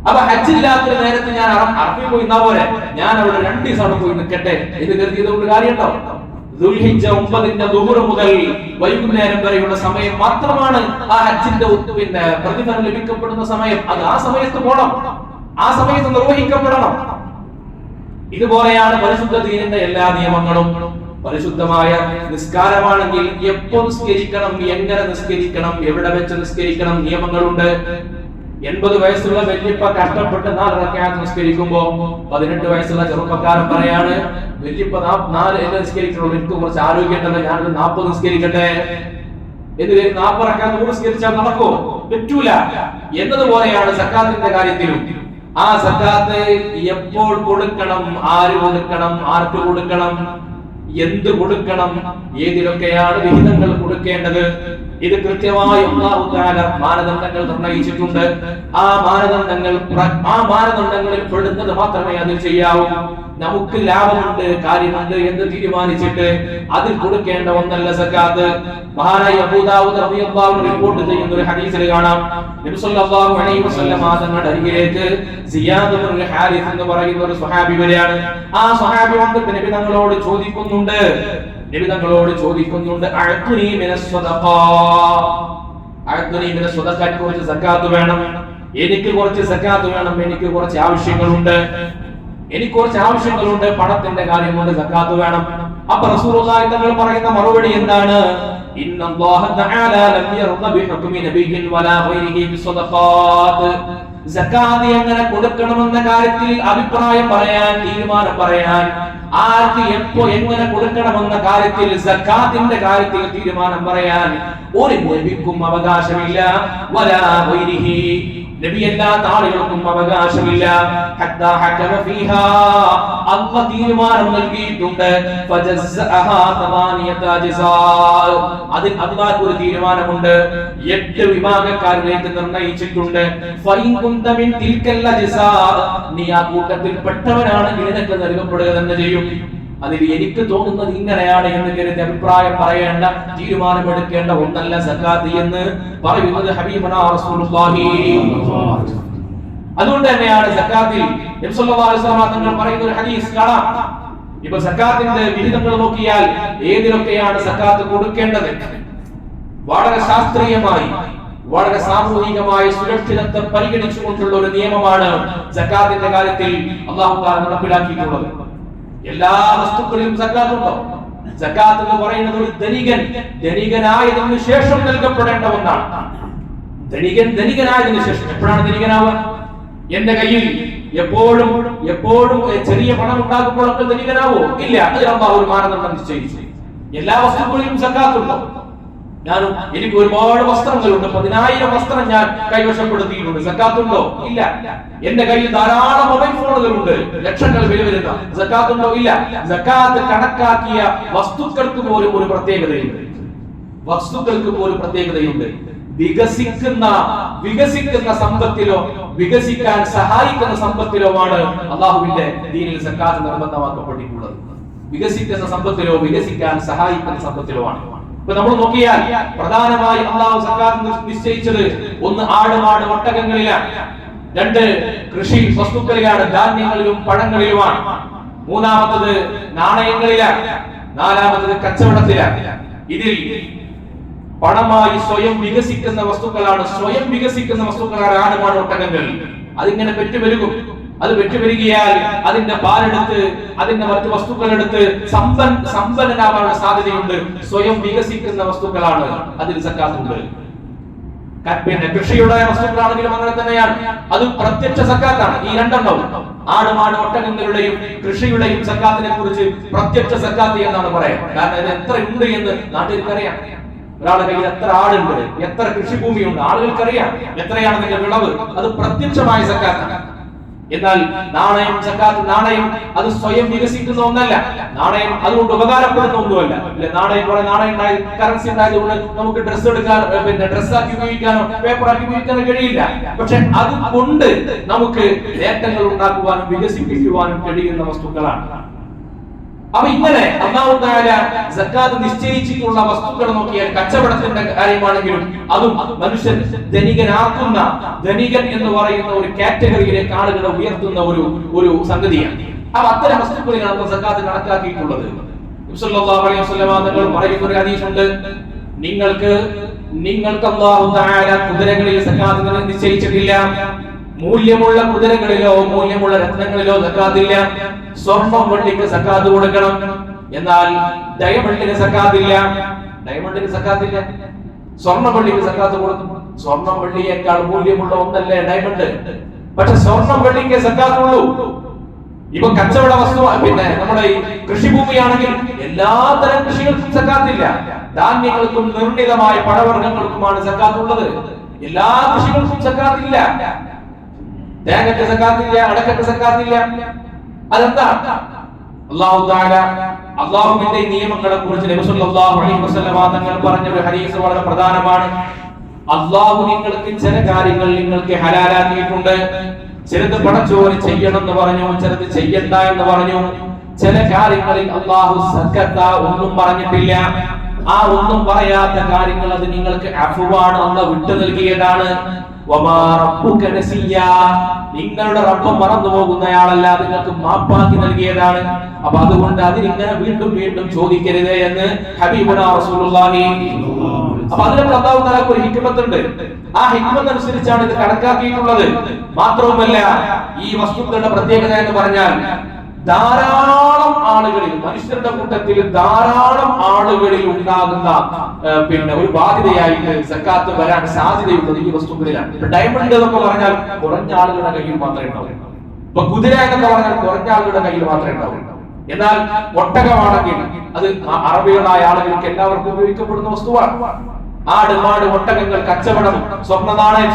A: അപ്പൊ ഹജ്ജില്ലാത്ത നേരത്ത് ഞാൻ അറഫയിൽ പോയി പോലെ ഞാൻ അവിടെ 2 ദിവസം അവിടെ പോയി നിൽക്കട്ടെ എന്ന് കരുതിയത് കൊണ്ട് കാര്യമുണ്ടാവും. ദുൽഹിജ്ജ 9 ദുഹർ മുതൽ വൈകുന്നേരം വരെയുള്ള സമയം മാത്രമാണ് ആ ഹജ്ജിന്റെ പ്രതിഫലം ലഭിക്കപ്പെടുന്ന സമയം. അത് ആ സമയത്ത് പോകണം, ആ സമയത്ത് നിർവഹിക്കപ്പെടണം. ഇതുപോലെയാണ് പരിശുദ്ധ ദീനിന്റെ എല്ലാ നിയമങ്ങളും. പരിശുദ്ധമായ നിസ്കാരമാണെങ്കിൽ എപ്പോ നിസ്കരിക്കണം, എങ്ങനെ നിസ്കരിക്കണം, എവിടെ വെച്ച് നിസ്കരിക്കണം, നിയമങ്ങളുണ്ട്. 80 വയസ്സുള്ള വല്യപ്പ കഷ്ടപ്പെട്ട് 4 റക്അത്ത് നിസ്കരിക്കുമ്പോ 18 വയസ്സുള്ള ചെറുപ്പക്കാരൻ പറയാണ്, വല്യപ്പ 4 നിസ്കരിക്കണോ, എനിക്ക് കുറച്ച് ആരോഗ്യമുണ്ടല്ലോ, ഞാനൊരു 40 നിസ്കരിക്കട്ടെ. എന്നിട്ട് 40 റക്അത്ത് നിസ്കരിച്ചാൽ നടക്കോ? പറ്റൂല. എന്നതുപോലെയാണ് സക്കാത്തിന്റെ കാര്യത്തിലും. ആ സക്കാത്ത് എപ്പോൾ കൊടുക്കണം, ആര് കൊടുക്കണം, ആർക്ക് കൊടുക്കണം, എന്ത് കൊടുക്കണം, ഏതിലൊക്കെയാണ് വിഹിതങ്ങൾ കൊടുക്കേണ്ടത്, ഇത് കൃത്യമായി അല്ലാഹു തആല മാനദണ്ഡങ്ങൾ നിർണയിച്ചിട്ടുണ്ട്. ആ മാനദണ്ഡങ്ങളിൽ പെടുന്നത് മാത്രമേ അതിൽ ചെയ്യാവൂ. നമുക്ക് ലാഭമുണ്ട്, കാര്യമുണ്ട് എന്ന് തീരുമാനിച്ചിട്ട് അതിൽ കൊടുക്കേണ്ട ഒന്നല്ല സക്കാത്ത്. മഹാനായ അബൂ ദാവൂദ് റളിയല്ലാഹു അൻഹു റിപ്പോർട്ട് ചെയ്യുന്ന ഒരു ഹദീസിൽ കാണാം, നബി സല്ലല്ലാഹു അലൈഹി വസല്ലം തങ്ങളുടെ അരികിലേക്ക് സിയാദ് ഇബ്നുൽ ഹാരിസ് എന്ന് പറയുന്ന ഒരു സ്വഹാബി വരികയാണ്. ആ സ്വഹാബി വന്നിട്ട് നബി തങ്ങളോട് ചോദിക്കുന്നുണ്ട്, അഅ്തുനി മിനസ് സ്വദഖ, കുറച്ച് സക്കാത്ത് വേണം, എനിക്ക് കുറച്ച് സക്കാത്ത് വേണം, എനിക്ക് കുറച്ച് ആവശ്യങ്ങളുണ്ട്, പണത്തിന്റെ കാര്യം കൊണ്ട് സക്കാത്ത് വേണം. അപ്പൊ റസൂലുള്ളാഹി തങ്ങൾ പറയുന്ന മറുപടി എന്താണ്? ഇന്നല്ലാഹ തആല ലം യർദ ബിഹുക്മി നബിയ്യിൻ വലാ ഗൈരിഹി ബിസ്സദഖാത്ത്. സക്കാത്ത് എങ്ങനെ കൊടുക്കണമെന്ന കാര്യത്തിൽ അഭിപ്രായം പറയാൻ, തീരുമാനം പറയാൻ ആർക്ക് എപ്പോ എങ്ങനെ കൊടുക്കണമെന്ന കാര്യത്തിൽ സക്കാത്തിന്റെ കാര്യത്തിൽ തീരുമാനം പറയാൻ ഒരു നബിക്കും അവകാശമില്ല. വലാ ഗൈരിഹി, നബിയല്ലാത്ത ആളുകൾക്കും അവകാശമില്ല. ഹത്താ ഹകമ ഫീഹാ, അല്ലാഹു തീരുമാനം നൽകിയിട്ടുണ്ട്. ഫജസ്സഅഹാ തമാനിയത അജ്സാ, അതിൽ അല്ലാഹു ഒരു തീരുമാനമുണ്ട്, 8 വിഭാഗക്കാരിലേക്ക് നിർണയിച്ചിട്ടുണ്ട്. ഫൈൻ കുന്ത മിൻ തിൽക്കൽ അജ്സാ, നീ ആ കൂട്ടത്തിൽ പെട്ടവനാണെങ്കിൽ നിനക്ക് നൽകപ്പെടുക തന്നെ ചെയ്യും. അതിൽ എനിക്ക് തോന്നുന്നത് ഇങ്ങനെയാണ് എന്ന് കരുതി അഭിപ്രായം പറയേണ്ട, തീരുമാനമെടുക്കേണ്ട ഒന്നല്ല സക്കാത്ത് എന്ന് പറയുന്നത് ഹബീബുനാ റസൂലുള്ളാഹി. അതുകൊണ്ട് തന്നെയാണ് സക്കാത്തിൽ നബി സല്ലല്ലാഹു അലൈഹി വസല്ലം തങ്ങൾ പറയുന്ന ഒരു ഹദീസ് കാണാം. ഇപ്പൊ സക്കാത്തിന്റെ വിഹിതങ്ങൾ നോക്കിയാൽ ഏതിലൊക്കെയാണ് സക്കാത്ത് കൊടുക്കേണ്ടത്, വളരെ ശാസ്ത്രീയമായി വളരെ സാമൂഹികമായ സുരക്ഷിതത്വം പരിഗണിച്ചുകൊണ്ടുള്ള ഒരു നിയമമാണ് സക്കാത്തിന്റെ കാര്യത്തിൽ അല്ലാഹു തആല നടപ്പിലാക്കിയിട്ടുള്ളത്. എല്ലാ വസ്തുക്കളിലും സക്കാത്ത് ഉണ്ടോ? സക്കാത്ത് എന്ന് പറയുന്നത് ഒരു ധനികനായതിനു ശേഷം നൽകപ്പെടേണ്ട ഒന്നാണ്. ധനികനായതിനു ശേഷം. എപ്പോഴാണ് ധനികനാവുക? എന്റെ കയ്യിൽ എപ്പോഴും ചെറിയ പണം ഉണ്ടാകുമ്പോഴൊക്കെ ധനികനാവോ? ഇല്ല. അതിൽ അല്ലാഹു ഒരു മാനദണ്ഡം നിശ്ചയിച്ചു. എല്ലാ വസ്തുക്കളിലും സക്കാത്ത് ഉണ്ടോ? എനിക്ക് ഒരുപാട് വസ്ത്രങ്ങളുണ്ട്, 10,000 വസ്ത്രം ഞാൻ കൈവശപ്പെടുത്തിയിട്ടുണ്ട്, സക്കാത്തുണ്ടോ? ഇല്ല. എന്റെ കയ്യിൽ ധാരാളം മൊബൈൽ ഫോണുകളുണ്ട്, ലക്ഷങ്ങൾ വില വരുന്ന, സക്കാത്തുണ്ടോ? ഇല്ല. സക്കാത്ത് കണക്കാക്കിയ വസ്തുക്കൾക്ക് പോലും ഒരു പ്രത്യേകതയുണ്ട്. വികസിക്കുന്ന സമ്പത്തിലോ വികസിക്കാൻ സഹായിക്കുന്ന സമ്പത്തിലോ ആണ് അല്ലാഹുവിന്റെ ദീനിൽ സക്കാത്ത് നിർബന്ധമാക്കപ്പെട്ടിട്ടുള്ളത്. വികസിക്കുന്ന സമ്പത്തിലോ വികസിക്കാൻ സഹായിക്കുന്ന സമ്പത്തിലോ ആണ്. ഇപ്പൊ നമ്മൾ നോക്കിയാൽ പ്രധാനമായി അല്ലാഹു സക്കാത്ത് നിശ്ചയിച്ചത് ഒന്ന് ആടുമാട് ഒട്ടകങ്ങളിലാണ്, 2 കൃഷി വസ്തുക്കളിലാണ്, ധാന്യങ്ങളിലും പഴങ്ങളിലുമാണ്, 3ാമത്തത് നാണയങ്ങളിലാണ്, 4ാമത്തത് കച്ചവടത്തിലാണ്. ഇതിൽ പണമായി സ്വയം വികസിക്കുന്ന വസ്തുക്കളാണ് ആടുമാട് ഒട്ടകങ്ങൾ. അതിങ്ങനെ പെറ്റുപെരുകും. അത് പെറ്റുപെരുകിയാൽ അതിന്റെ പാലെടുത്ത് അതിന്റെ മറ്റു വസ്തുക്കളെടുത്ത് സമ്പന്നനാവാനുള്ള സാധ്യതയുണ്ട്. സ്വയം വികസിക്കുന്ന വസ്തുക്കളാണ്, അതിൽ സക്കാത്തുണ്ട്. പിന്നെ കൃഷിയുടെ വസ്തുക്കളാണെങ്കിലും അങ്ങനെ തന്നെയാണ്, അത് പ്രത്യക്ഷ സക്കാത്താണ്. ഈ 2 ആടുമാട് ഒട്ടകങ്ങളുടെയും കൃഷിയുടെയും സക്കാത്തിനെ കുറിച്ച് പ്രത്യക്ഷ സക്കാത്ത് എന്നാണ് പറയാം. കാരണം ഇത് എത്ര ഉണ്ട് എന്ന് നാട്ടുകാർക്കറിയാം. ഒരാളുടെ കയ്യിൽ എത്ര ആടുണ്ട്, എത്ര കൃഷിഭൂമിയുണ്ട്, ആളുകൾക്കറിയാം എത്രയാണ് അതിന്റെ വിളവ്. അത് പ്രത്യക്ഷമായ സക്കാത്താണ്. എന്നാൽ നാണയം അത് സ്വയം വികസിക്കുന്ന ഒന്നല്ല. നാണയം അതുകൊണ്ട് ഉപകാരപ്പെടുന്ന ഒന്നുമല്ല. നാണയം ഉണ്ടായി, കറൻസി ഉണ്ടായതുകൊണ്ട് നമുക്ക് ഡ്രസ് എടുക്കാൻ, പിന്നെ ഡ്രസ്സാക്കി ഉപയോഗിക്കാനോ പേപ്പറാക്കി ഉപയോഗിക്കാനോ കഴിയില്ല. പക്ഷെ അതുകൊണ്ട് നമുക്ക് നേട്ടങ്ങൾ ഉണ്ടാക്കുവാനും വികസിപ്പിക്കുവാനും കഴിയുന്ന വസ്തുക്കളാണ്. അപ്പൊ ഇങ്ങനെ അല്ലാഹു തആല സക്കാത്ത് നിശ്ചയിച്ചിട്ടുള്ള വസ്തുക്കൾ നോക്കിയാൽ കച്ചവടത്തിന്റെ കാര്യമാണെങ്കിലും അതും മനുഷ്യൻ ധനികൻ എന്ന് പറയുന്ന ഒരു കാറ്റഗറിയിലേക്ക് ആളുകളെ ഉയർത്തുന്ന ഒരു സംഗതിയാണ്. അപ്പൊ അത്തരം വസ്തുക്കളിലാണ് സക്കാത്ത് കണക്കാക്കിയിട്ടുള്ളത്. നബി സല്ലല്ലാഹു അലൈഹി വസല്ലം തങ്ങൾ പറയുന്ന ഒരു ഹദീസുണ്ട്, നിങ്ങൾക്ക് അല്ലാഹു തആല കുതിരകളിൽ സക്കാത്ത് നിശ്ചയിച്ചിട്ടില്ല. മൂല്യമുള്ള കുതിരകളിലോ മൂല്യമുള്ള രത്നങ്ങളിലോ സക്കാത്തില്ല. സ്വർണം വെള്ളിക്ക് സക്കാത്ത് കൊടുക്കണം, എന്നാൽ ഡയമണ്ടിന് സക്കാത്തില്ല. സ്വർണം വെള്ളിക്ക് സക്കാത്ത് കൊടുക്കും. സ്വർണം വെള്ളിയേക്കാൾ മൂല്യമുള്ള ഒന്നല്ലേ ഡയമണ്ട്. പക്ഷെ സ്വർണം വെള്ളിക്ക് സക്കാത്തുള്ളൂ. ഇപ്പൊ കച്ചവട വസ്തു, പിന്നെ നമ്മുടെ ഈ കൃഷിഭൂമിയാണെങ്കിൽ എല്ലാത്തരം കൃഷികൾക്കും സക്കാത്തില്ല. ധാന്യങ്ങൾക്കും നിർണിതമായ പഴവർഗ്ഗങ്ങൾക്കുമാണ് സക്കാത്തുള്ളത്. എല്ലാ കൃഷികൾക്കും സക്കാത്തില്ല. തേങ്ങക്ക് സക്കാത്തില്ല, അടക്കക്ക് സക്കാത്തില്ല. അതെന്താ? അല്ലാഹു തആല അല്ലാഹുവിന്റെ നിയമങ്ങളെ കുറിച്ച് നബി സല്ലല്ലാഹു അലൈഹി വസല്ലം തങ്ങൾ പറഞ്ഞ ഒരു ഹദീസ് വളരെ പ്രധാനമാണ്. അല്ലാഹു നിങ്ങൾക്ക് ചില കാര്യങ്ങൾ നിങ്ങൾക്ക് ഹലാലാക്കിയിട്ടുണ്ട്. ചിലത് പടച്ചോന് ചെയ്യണം എന്ന് പറഞ്ഞു, ചിലത് ചെയ്യണ്ട എന്ന് പറഞ്ഞു. ചില കാര്യങ്ങളിൽ അല്ലാഹു സക്കത്ത ഒന്നും പറഞ്ഞിട്ടില്ല. ആ ഒന്നും പറയാത്ത കാര്യങ്ങൾ അത് നിങ്ങൾക്ക് അഫ്വാണ്, അല്ലാഹു വിട്ടു നൽകിയതാണ്. നിങ്ങളുടെ റബ്ബ് മറന്നു പോകുന്നയാളല്ല, നിങ്ങൾക്ക് മാപ്പാക്കി നൽകിയതാണ്. അപ്പൊ അതുകൊണ്ട് അതിനിങ്ങനെ വീണ്ടും വീണ്ടും ചോദിക്കരുത് എന്ന് ഹബീബുനാ റസൂലുള്ളാഹി. അപ്പൊ അതിലൊക്കെ അല്ലാഹു തആല ഒരു ഹിക്മത്തുണ്ട്. ആ ഹിക്മത്ത് അനുസരിച്ചാണ് ഇത് കണക്കാക്കിയിട്ടുള്ളത്. മാത്രവുമല്ല, ഈ വസ്തുക്കളുടെ പ്രത്യേകത എന്ന് പറഞ്ഞാൽ ധാരാളം ആളുകളിൽ, മനുഷ്യരുടെ കൂട്ടത്തിൽ ധാരാളം ആളുകളിൽ ഉണ്ടാകുന്ന പിന്നെ ഒരു ബാധ്യതയായിട്ട് സക്കാത്ത് വരാൻ സാധ്യതയുള്ളത് ഈ വസ്തുക്കളിലാണ്. ഡയമണ്ട് എന്നൊക്കെ പറഞ്ഞാൽ കുറഞ്ഞ ആളുകളുടെ കയ്യിൽ മാത്രമേ ഉണ്ടാവൂ. ഇപ്പൊ കുതിര എന്നൊക്കെ പറഞ്ഞാൽ കുറഞ്ഞ ആളുകളുടെ കയ്യിൽ മാത്രമേ ഉണ്ടാവൂ. എന്നാൽ ഒട്ടകമാണെങ്കിൽ അത് അറബികളായ ആളുകൾക്ക് എല്ലാവർക്കും ഉപയോഗിക്കപ്പെടുന്ന വസ്തുവാണ്. ആട്, മാട്, ഒട്ടകങ്ങൾ, കച്ചവടം, സ്വർണ്ണ നാണയം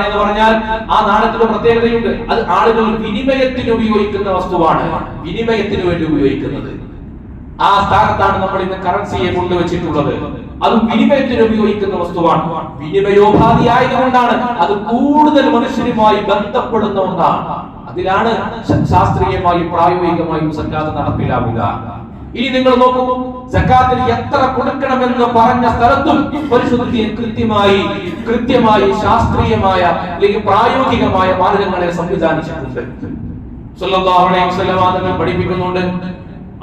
A: എന്ന് പറഞ്ഞാൽ ആ നാണയത്തിന് പ്രത്യേകതയുണ്ട്. അത് ആളുകൾ വിനിമയത്തിന് ഉപയോഗിക്കുന്ന വസ്തുവാണ്, വിനിമയത്തിന് വേണ്ടി ഉപയോഗിക്കുന്നത്. ആ സ്ഥാനത്താണ് നമ്മൾ ഇന്ന് കറൻസിയെ കൊണ്ടുവച്ചിട്ടുള്ളത്. അത് വിനിമയത്തിന് ഉപയോഗിക്കുന്ന വസ്തുവാണ്. വിനിമയോപാധിയായതുകൊണ്ടാണ് അത് കൂടുതൽ മനുഷ്യരുമായി ബന്ധപ്പെടുന്ന ഒന്നാണ്. അതിലാണ് ശാസ്ത്രീയമായും പ്രായോഗികമായും സക്കാത്ത് നടപ്പിലാവുക. ഇനി നിങ്ങൾ നോക്കൂ, സക്കാത്തിന് എത്ര കൊടുക്കണമെന്ന് പറഞ്ഞ സ്ഥലത്തും പരിശുദ്ധി കൃത്യമായി ശാസ്ത്രീയമായ അല്ലെങ്കിൽ പ്രായോഗികമായ മാർഗങ്ങളെ സംവിധാനിച്ചിട്ടുണ്ട്. സല്ലല്ലാഹു അലൈഹി വസല്ലം തങ്ങൾ പഠിപ്പിക്കുന്നുണ്ട്,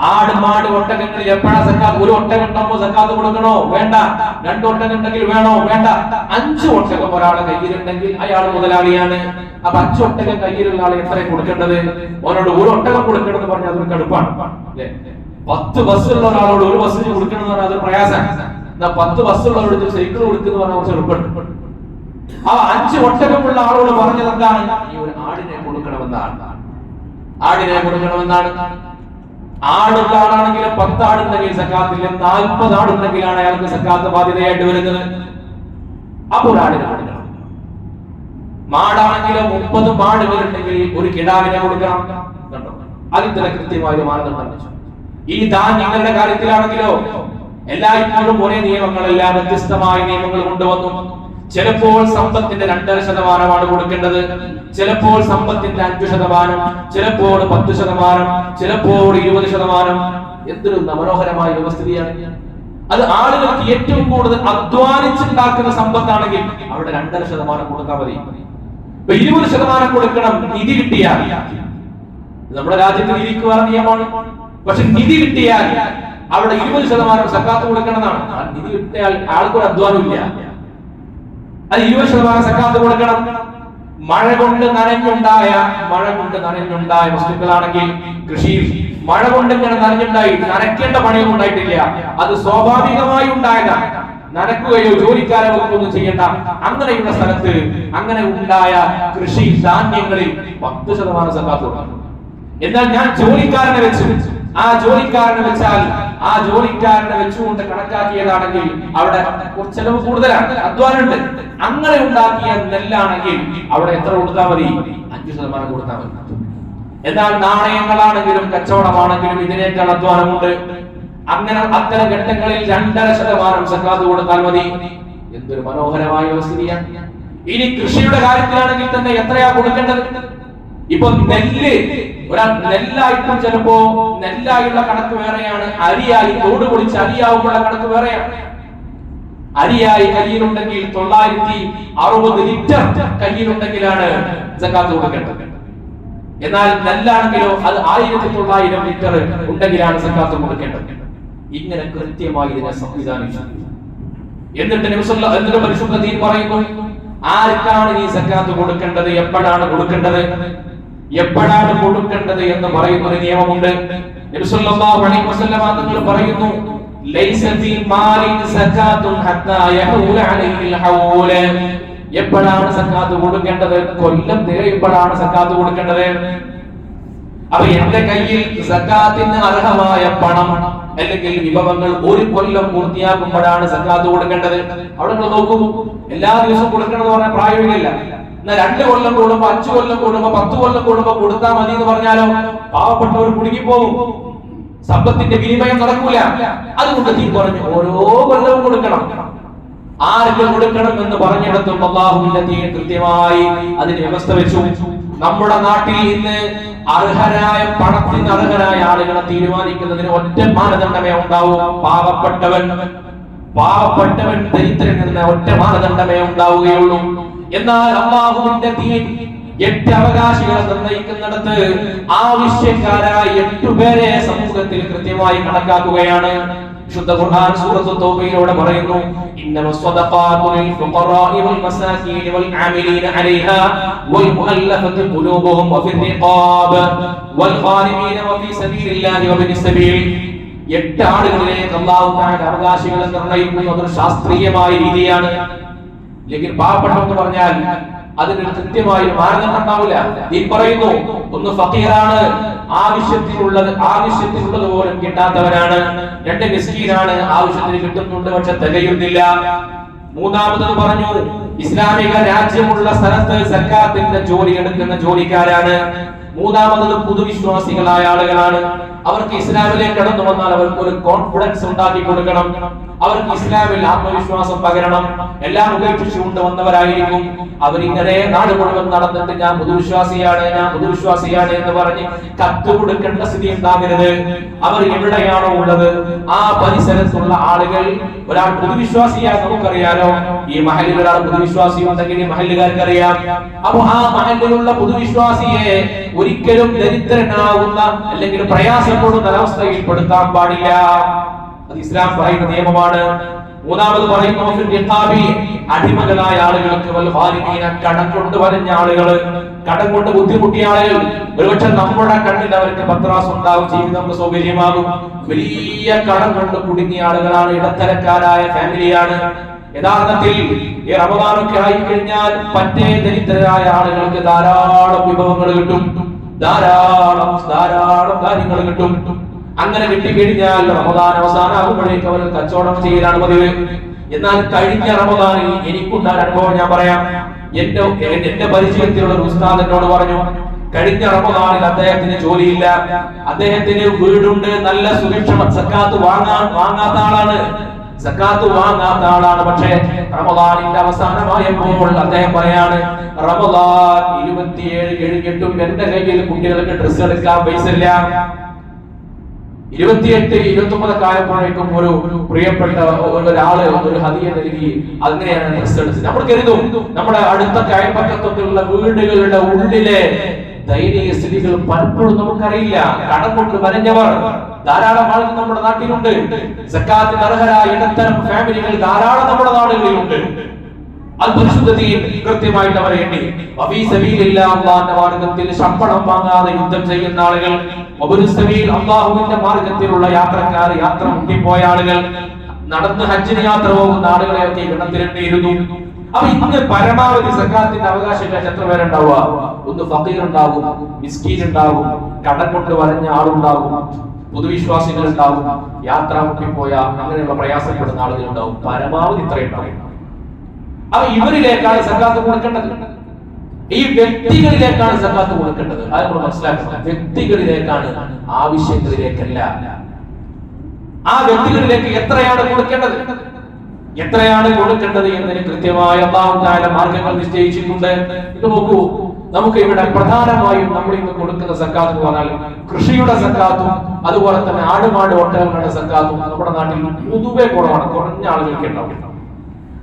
A: ആട്, മാട്, ഒട്ടകങ്ങളിൽ എപ്പോഴാ സക്കാത്ത്? ഒരു ഒട്ടകം ഉണ്ടാകുമ്പോൾ സക്കാത്ത് കൊടുക്കണോ? വേണ്ട. 2 ഒട്ടകം ഉണ്ടെങ്കിൽ വേണോ? വേണ്ട. 5 ഒട്ടകം ഒരാളെ കയ്യിലുണ്ടെങ്കിൽ അയാൾ മുതലാളിയാണ്. അപ്പൊ 5 ഒട്ടകം കയ്യിലുള്ള ആളെ എത്ര കൊടുക്കേണ്ടത്? അവനോട് ഒരു ഒട്ടകം കൊടുക്കണമെന്ന് പറഞ്ഞാൽ അതൊരു കടുപ്പാണ്. 10 ബസ്സുള്ള ഒരാളോട് ഒരു ബസ്സിന് കൊടുക്കണം എന്ന് പറഞ്ഞാൽ അതൊരു പ്രയാസമാണ്. 10 ബസ്സുള്ളവരോട് സൈക്കിൾ കൊടുക്കുന്ന പറഞ്ഞാൽ കുറച്ച് എളുപ്പമുണ്ട്. ആ 5 ഒട്ടകമുള്ള ആളോട് പറഞ്ഞത് എന്താണ്? ഈ ഒരു ആടിനെ കൊടുക്കണമെന്നാണ്. ആടുള്ള ആളാണെങ്കിൽ 10 ആടുണ്ടെങ്കിൽ സക്കാത്തില്ല, 40 ആടുണ്ടെങ്കിലാണ് അയാൾക്ക് സക്കാത്ത് ബാധ്യതയായിട്ട് വരുന്നത്. അപ്പോൾ ആടിനെ കൊടുക്കണം. മാടാണെങ്കിലോ 30 മാടുകളുണ്ടെങ്കിൽ ഒരു കിടാവിനെ കൊടുക്കണം. കണ്ടോ, അതിൽ തന്നെ കൃത്യമായ മാനദണ്ഡം. ഈ ധാന്യങ്ങളുടെ കാര്യത്തിലാണെങ്കിലോ എല്ലായ്പ്പോഴും ഒരേ നിയമങ്ങളല്ല, വ്യത്യസ്തമായ നിയമങ്ങൾ കൊണ്ടുവന്നു. ചിലപ്പോൾ സമ്പത്തിന്റെ 2.5% കൊടുക്കേണ്ടത്, ചിലപ്പോൾ സമ്പത്തിന്റെ 5%, ചിലപ്പോൾ 10%, ചിലപ്പോൾ 20%. എന്തൊരു മനോഹരമായ വ്യവസ്ഥിതിയാണ്. അത് ആളുകൾക്ക് ഏറ്റവും കൂടുതൽ അധ്വാനിച്ചുണ്ടാക്കുന്ന സമ്പത്താണെങ്കിൽ അവിടെ 2.5% കൊടുത്താൽ മതി. 20% കൊടുക്കണം നിധി കിട്ടിയാൽ. നമ്മുടെ രാജ്യത്ത് നിധിക്ക് നിയമമാണ്. പക്ഷെ നിധി കിട്ടിയാൽ അവിടെ 20% സക്കാത്ത് കൊടുക്കണമെന്നാണ്. നിധി കിട്ടിയാൽ ആൾക്കൊരു അധ്വാനമില്ല, അത് 20% സക്കാത്ത് കൊടുക്കണം. മഴ കൊണ്ട് നനഞ്ഞുണ്ടായ വസ്തുക്കളാണെങ്കിൽ കൃഷിയിൽ മഴ കൊണ്ട് ഇങ്ങനെ നനഞ്ഞുണ്ടായി, നനയ്ക്കേണ്ട പണിയൊന്നും ഉണ്ടായിട്ടില്ല, അത് സ്വാഭാവികമായി ഉണ്ടായതാണ്. നനക്കുകയോ ജോലിക്കാരെ ഒന്നും ചെയ്യേണ്ട. അങ്ങനെയുള്ള സ്ഥലത്ത് അങ്ങനെ ഉണ്ടായ കൃഷി ധാന്യങ്ങളിൽ 10% സക്കാത്ത് കൊടുക്കണം. എന്നാൽ ഞാൻ ജോലിക്കാരനെ വെച്ചുകൊണ്ട് കണക്കാക്കിയതാണെങ്കിൽ അവിടെ ചെലവ് കൂടുതലാണ്, അധ്വാനമുണ്ട്. അങ്ങനെ ഉണ്ടാക്കിയ നെല്ലാണെങ്കിൽ അവിടെ എത്ര കൊടുത്താൽ മതി? 5% കൊടുത്താൽ മതി. എന്നാൽ നാണയങ്ങളാണെങ്കിലും കച്ചവടമാണെങ്കിലും ഇതിനേക്കാൾ അധ്വാനമുണ്ട്. അങ്ങനെ അത്തരം ഘട്ടങ്ങളിൽ 2.5% സക്കാത്ത് കൊടുത്താൽ മതി. എന്തൊരു മനോഹരമായ സ്ഥിതിയാണ്. ഇനി കൃഷിയുടെ കാര്യത്തിലാണെങ്കിൽ തന്നെ എത്രയാ കൊടുക്കേണ്ടത്? ഇപ്പൊ നെല്ലായിട്ടും ചിലപ്പോ നെല്ലായുള്ള കണക്ക് വേറെയാണ്, അരിയായി തോട് പൊളിച്ച് അരിയാവുമ്പോഴുള്ള കണക്ക് വേറെയാണ്. അരിയായി കയ്യിലുണ്ടെങ്കിൽ 960 ലിറ്റർ കയ്യിലുണ്ടെങ്കിലാണ് സക്കാത്ത് കൊടുക്കേണ്ടത്. എന്നാൽ നെല്ലാണെങ്കിലോ അത് 1900 ലിറ്റർ ഉണ്ടെങ്കിലാണ് സക്കാത്ത് കൊടുക്കേണ്ടത്. ഇങ്ങനെ കൃത്യമായി ഇതിനെ സംവിധാനിച്ചു. എന്നിട്ട് പരിശുദ്ധ ദീൻ പറയുന്നു, ആർക്കാണ് ഈ സക്കാത്ത് കൊടുക്കേണ്ടത്, എപ്പോഴാണ് കൊടുക്കേണ്ടത് എന്ന് പറയുന്ന ഒരു നിയമമുണ്ട്. നബി സല്ലല്ലാഹു അലൈഹി വസല്ലം തങ്ങൾ പറയുന്നു, ലൈസ ഫീ മാലിൻ സകാത്തുൻ ഹത്താ യഹൂല അലൈഹിൽ ഹൗല. എപ്പോഴാണ് സക്കാത്ത് കൊടുക്കേണ്ടത്? കൊല്ലം തികയുമ്പോഴാണ് സക്കാത്ത് കൊടുക്കേണ്ടത്. അപ്പൊ എന്റെ കയ്യിൽ സക്കാത്തിന് അർഹമായ പണം അല്ലെങ്കിൽ വിഭവങ്ങൾ 1 കൊല്ലം പൂർത്തിയാക്കുമ്പോഴാണ് സക്കാത്ത് കൊടുക്കേണ്ടത്. അവിടെ നിങ്ങൾ നോക്കൂ, എല്ലാ ദിവസവും കൊടുക്കണം എന്ന് പറഞ്ഞാൽ പ്രായോഗികമല്ല. 2 കൊല്ലം കൂടുമ്പോ, 5 കൊല്ലം കൂടുമ്പോ, 10 കൊല്ലം കൂടുമ്പോ കൊടുത്താൽ മതി എന്ന് പറഞ്ഞാലോ പാവപ്പെട്ടവർ കുടുങ്ങിപ്പോകും, സമ്പത്തിന്റെ വിനിമയം നടക്കൂല. അതുകൊണ്ട് തീ പറഞ്ഞു ഓരോ കൊല്ലവും കൊടുക്കണം. ആർക്ക് കൊടുക്കണം എന്ന് പറഞ്ഞിടത്തും അല്ലാഹുവിന്റെ ദീൻ കൃത്യമായി അതിന് വ്യവസ്ഥ വെച്ചു. നമ്മുടെ നാട്ടിൽ ഇന്ന് പണത്തിന് അർഹരായ ആളുകളെ തീരുമാനിക്കുന്നതിന് ഒറ്റ മാനദണ്ഡമേ ഉണ്ടാവൂ. പാവപ്പെട്ടവൻ ദരിദ്രൻ എന്ന ഒറ്റ മാനദണ്ഡമേ ഉണ്ടാവുകയുള്ളൂ. എന്നാൽ അല്ലാഹുവിന്റെ ദീൻ 8 അവകാശികളെ നിർണയിക്കുന്നിടത്ത് ആവശ്യക്കാരായ 8 പേരെ സമൂഹത്തിൽ കൃത്യമായി കണക്കാക്കുകയാണ്. വിശുദ്ധ ഖുർആൻ സൂറത്തുൽ തൗബയിലൂടെ പറയുന്നു, ഇന്നമസ് സ്വദഖാതു ലിൽ ഫുഖറാഇ വൽ മസാകീൻ വൽ ആമിലീന അലൈഹാ വൽ മുഅല്ലഫതി ഖുലൂബുഹും വഫി റിഖാബ് വൽ ഖാരിമീന വഫി സബീലില്ലാഹി വബിനി സബീൽ. 8 ആളുകളിലേക്ക് അല്ലാഹു തആല അവകാശികളെ നിർണയിക്കുന്നത് ഒരു ശാസ്ത്രീയമായ രീതിയാണ്. അല്ലെങ്കിൽ പാവപ്പെട്ടവെന്ന് പറഞ്ഞാൽ അതിന് കൃത്യമായ മാനദണ്ഡം ഉണ്ടാവില്ല. ദീൻ പറയുന്നു, ഒന്ന് ഫഖീറാണ്, ആവശ്യത്തിനുള്ളത് പോലും കിട്ടാത്തവരാണ്. 2 മിസ്കീനാണ്, ആവശ്യത്തിന് കിട്ടുന്നുണ്ട് പക്ഷെ തികയുന്നില്ല. മൂന്നാമത് പറഞ്ഞു, ഇസ്ലാമിക രാജ്യമുള്ള സ്ഥലത്ത് സക്കാത്തിന്റെ ജോലി എടുക്കുന്ന ജോലിക്കാരാണ്. മൂന്നാമത് പുതുവിശ്വാസികളായ ആളുകളാണ്. അവർക്ക് ഇസ്ലാമിലേക്ക് കടന്നു വന്നാൽ അവർക്ക് ഒരു കോൺഫിഡൻസ് ഉണ്ടാക്കി കൊടുക്കണം, അവർക്ക് ഇസ്ലാമിൽ ആത്മവിശ്വാസം പകരണം. എല്ലാം ഉപേക്ഷിച്ചുകൊണ്ട് വന്നവരായിരിക്കും. അവരിങ്ങനെ നാട് മുഴുവൻ നടന്നിട്ട് ഞാൻ പുതുവിശ്വാസിയാണ് എന്ന് പറഞ്ഞ് കത്ത് കൊടുക്കേണ്ട സ്ഥിതി ഉണ്ടാകരുത്. അവർ എവിടെയാണോ ഉള്ളത് ആ പരിസരത്തുള്ള ആളുകൾ, ഒരാൾ പുതുവിശ്വാസിയായി നമുക്കറിയാലോ, ഈ മഹലിൽ ഒരാൾ പുതുവിശ്വാസി ഉണ്ടെങ്കിൽ ഈ മഹല്ലുകാർക്ക് അറിയാം. അപ്പൊ ആ മഹലിലുള്ള പുതുവിശ്വാസിയെ ഒരിക്കലും ദരിദ്രനാകുന്ന അല്ലെങ്കിൽ പ്രയാസപ്പെടുന്ന ഒരവസ്ഥയിൽ പെടുത്താൻ പാടില്ല. അത് ഇസ്ലാം പറയുന്ന നിയമമാണ്. മൂന്നാമത് പറയുന്നു, അടിമകളായ ആളുകൾക്ക്, കടം കൊണ്ട് വരഞ്ഞ ആളുകൾ, കടം കൊണ്ട് ബുദ്ധിമുട്ടിയ ആളുകൾ, ഒരുപക്ഷെ നമ്മുടെ കണ്ണിൽ അവർക്ക് പത്രാസ് ഉണ്ടാവും, ജീവിതം സൗകര്യമാകും. വലിയ കടം കൊണ്ട് കുടുങ്ങിയ ആളുകളാണ്, ഇടത്തരക്കാരായ ഫാമിലിയാണ്. യഥാർത്ഥത്തിൽ ഈ റമദാനൊക്കെ ആയിക്കഴിഞ്ഞാൽ പറ്റേ ദരിദ്രരായ ആളുകൾക്ക് ധാരാളം വിഭവങ്ങൾ കിട്ടും, ധാരാളം കാര്യങ്ങൾ കിട്ടും. അങ്ങനെ കിട്ടിക്കഴിഞ്ഞാൽ റമദാൻ അവസാനമാകുമ്പോഴേക്ക് അവർ കച്ചവടം ചെയ്യലാണ് പതിവ്. എന്നാൽ കഴിഞ്ഞ റമദാനിൽ എനിക്കുണ്ടായ അനുഭവം ഞാൻ പറയാം. എന്റെ പരിചയത്തിലുള്ള ഒരു ഉസ്താദ് എന്നോട് പറഞ്ഞു, കഴിഞ്ഞ റമദാനിൽ അദ്ദേഹത്തിന് ജോലിയില്ല, അദ്ദേഹത്തിന് വീടുണ്ട്, നല്ല സുരക്ഷ, സക്കാത്ത് വാങ്ങാത്ത ആളാണ്. പക്ഷേ റമദാനിന്റെ അവസാനമായപ്പോൾ അദ്ദേഹം പറയാണ്, റമദാൻ 27 കഴിഞ്ഞിട്ടും എന്റെ കയ്യിൽ കുട്ടികൾക്ക് ഡ്രസ്സ് എടുക്കാൻ പൈസ ഇല്ല. 28, 29 ആയപ്പോഴേക്കും ഒരു പ്രിയപ്പെട്ട ഒരാള് ഒരു ഹദിയ നൽകി, അങ്ങനെയാണ് ഡ്രസ്സ് എടുത്തത്. നമ്മൾ കരുതും നമ്മുടെ അടുത്ത അയൽപക്കത്തുള്ള വീടുകളുടെ ഉള്ളിലെ ദയനീയ സ്ഥിതികൾ പലപ്പോഴും നമുക്കറിയില്ല. കടം കൊണ്ട് വരഞ്ഞവർ ധാരാളം ആളുകൾ നമ്മുടെ നാട്ടിലുണ്ട്. സക്കാത്തിന് അർഹരായ ഇടത്തരം ഫാമിലികൾ ധാരാളം നമ്മുടെ നാടുകളിലുണ്ട്. അത് പരിശുദ്ധതയിൽ കൃത്യമായിട്ട് അവരെ എണ്ണി അല്ലാഹുവിന്റെ മാർഗത്തിൽ ശമ്പളം വാങ്ങാതെ യുദ്ധം ചെയ്യുന്ന ആളുകൾ, അല്ലാഹുവിന്റെ മാർഗത്തിലുള്ള യാത്രക്കാർ, യാത്ര മുട്ടിപ്പോയ ആളുകൾ, നടന്ന് ഹജ്ജിന് യാത്ര പോകുന്ന ആളുകളെയൊക്കെ ഗണത്തിലെണ്ണിയിരുന്നു. അപ്പൊ ഇന്ന് പരമാവധി സക്കാത്തിന്റെ അവകാശികൾ എത്ര പേരുണ്ടാവുക? ഒന്ന് ഫഖീർ ഉണ്ടാകും, മിസ്കീൻ ഉണ്ടാകും, കടം കൊണ്ട് വരഞ്ഞ ആളുണ്ടാകും, പൊതുവിശ്വാസികൾ ഉണ്ടാകും, യാത്ര മുട്ടിപ്പോയ അങ്ങനെയുള്ള പ്രയാസപ്പെടുന്ന ആളുകൾ ഉണ്ടാവും. പരമാവധി ഇത്രയും ഉണ്ടാവും. അപ്പൊ ഇവരിലേക്കാണ് സക്കാത്ത് കൊടുക്കേണ്ടത്. ഈ വ്യക്തികളിലേക്കാണ് സക്കാത്ത് കൊടുക്കേണ്ടത്. അത് നമ്മൾ മനസ്സിലാക്കണം. വ്യക്തികളിലേക്കാണ്, ആവശ്യങ്ങളിലേക്കല്ല. ആ വ്യക്തികളിലേക്ക് എത്രയാണ് കൊടുക്കേണ്ടത് എന്നതിന് കൃത്യമായ അല്ലാഹു തആല മാർഗ്ഗങ്ങൾ നിശ്ചയിച്ചിട്ടുണ്ട്. ഇത് നോക്കൂ, നമുക്ക് ഇവിടെ പ്രധാനമായും നമ്മൾ ഇന്ന് കൊടുക്കുന്ന സക്കാത്ത് എന്ന് പറഞ്ഞാൽ കൃഷിയുടെ സക്കാത്തും അതുപോലെ തന്നെ ആടുമാട് ഒട്ടകങ്ങളുടെ സക്കാത്തും നമ്മുടെ നാട്ടിൽ പൊതുവെ കുറവാണ്, കുറഞ്ഞ ആളുകൾക്ക് ഉണ്ടാവും.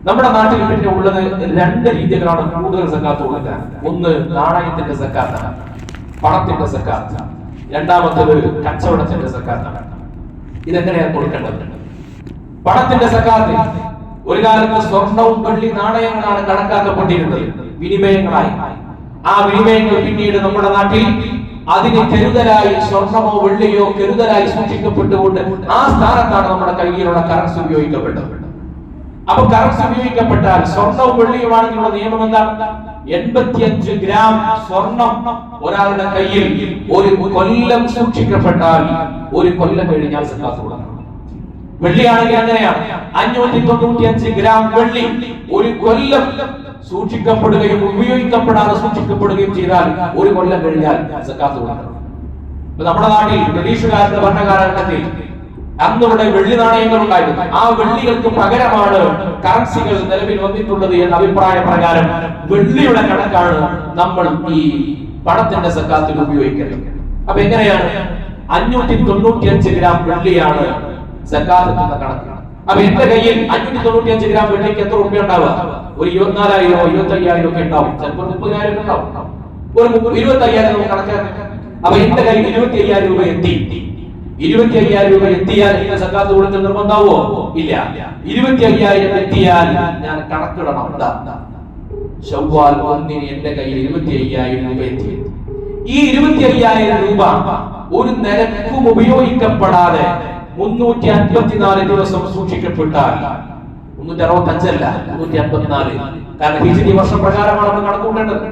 A: നമ്മുടെ നാട്ടിൽ പിന്നെ ഉള്ളത് 2 രീതികളാണ് കൂടുതൽ സക്കാത്ത് കൊടുക്കാൻ. ഒന്ന് നാണയത്തിന്റെ സക്കാത്താണ്, പണത്തിന്റെ സക്കാത്ത്. രണ്ടാമത്തേത് കച്ചവടത്തിന്റെ സക്കാത്താണ്. ഇതെങ്ങനെയാണ് കൊടുക്കേണ്ടത്? പണത്തിന്റെ സക്കാത്ത് ഒരു കാലത്ത് സ്വർണവും വെള്ളി നാണയങ്ങളാണ് കണക്കാക്കപ്പെട്ടിരുന്നത്, വിനിമയങ്ങളായി. ആ വിനിമയങ്ങൾ പിന്നീട് നമ്മുടെ നാട്ടിൽ അതിന് കരുതലായി സ്വർണമോ വെള്ളിയോ കരുതലായി സൂക്ഷിക്കപ്പെട്ടുകൊണ്ട് ആ സ്ഥാനത്താണ് നമ്മുടെ കയ്യിലുള്ള കറൻസി ഉപയോഗിക്കപ്പെട്ടത്. അപ്പൊ കറൻസി ഉപയോഗിക്കപ്പെട്ടാൽ സ്വർണവും വെള്ളിയുമാണെന്നുള്ള നിയമം എന്താണ്? 85 ഗ്രാം സ്വർണം ഒരാളുടെ കയ്യിൽ ഒരു കൊല്ലം സൂക്ഷിക്കപ്പെട്ടാൽ 1 കൊല്ലം കഴിഞ്ഞാൽ സക്കാത്ത് കൊടുക്കണം. വെള്ളിയാണെങ്കിൽ അങ്ങനെയാണ്. 595 ഗ്രാം വെള്ളി 1 കൊല്ലം സൂക്ഷിക്കപ്പെടുകയും ഉപയോഗിക്കപ്പെടാതെ സൂക്ഷിക്കപ്പെടുകയും ചെയ്താൽ 1 കൊല്ലം കഴിഞ്ഞാൽ സക്കാത്ത് കൊടുക്കണം. നമ്മുടെ നാട്ടിൽ ബ്രിട്ടീഷുകാരുടെ ഭരണകാലഘട്ടത്തിൽ അന്നിവിടെ വെള്ളി നാണയങ്ങൾ ഉണ്ടായിരുന്നു. ആ വെള്ളികൾക്ക് പകരമാണ് കറൻസികൾ നിലവിൽ വന്നിട്ടുള്ളത് എന്ന അഭിപ്രായ പ്രകാരം വെള്ളിയുടെ കണക്കാണ് നമ്മൾ ഈ പണത്തിന്റെ സക്കാത്തിൽ ഉപയോഗിക്കുന്നത്. അപ്പൊ എങ്ങനെയാണ്? 595 ഗ്രാം വെള്ളിയാണ് സക്കാത്തിന്റെ കണക്ക്. അപ്പൊ എന്റെ കയ്യിൽ 595 ഗ്രാം വെള്ളിക്ക് എത്ര രൂപ ഉണ്ടാവുക? ഒരു 24,000 25,000 ഒക്കെ ഉണ്ടാവും, ചിലപ്പോൾ 30,000 ഉണ്ടാവും. ഒരു 25,000 കണക്കാക്കാം. അപ്പൊ എന്റെ കയ്യിൽ 25,000 രൂപ എത്തി. 25,000 രൂപ എത്തിയാൽ ഇതിന് സക്കാത്ത് കൊടുക്കൽ നിർബന്ധമാവോ? ഇല്ല. 25,000 എത്തിയാൽ ഞാൻ കണക്കിടണം. ശവ്വാൽ 1 എന്റെ കയ്യിൽ 25,000 രൂപ എത്തി. ഈ 25,000 രൂപ ഒരു നിരക്കും ഉപയോഗിക്കപ്പെടാതെ 354 ദിവസം സൂക്ഷിക്കപ്പെട്ടാൽ, 365 അല്ല 354, കാരണം ഹിജ്രി വർഷം പ്രകാരമാണ് നമ്മൾ കണക്കുകൂട്ടേണ്ടത്.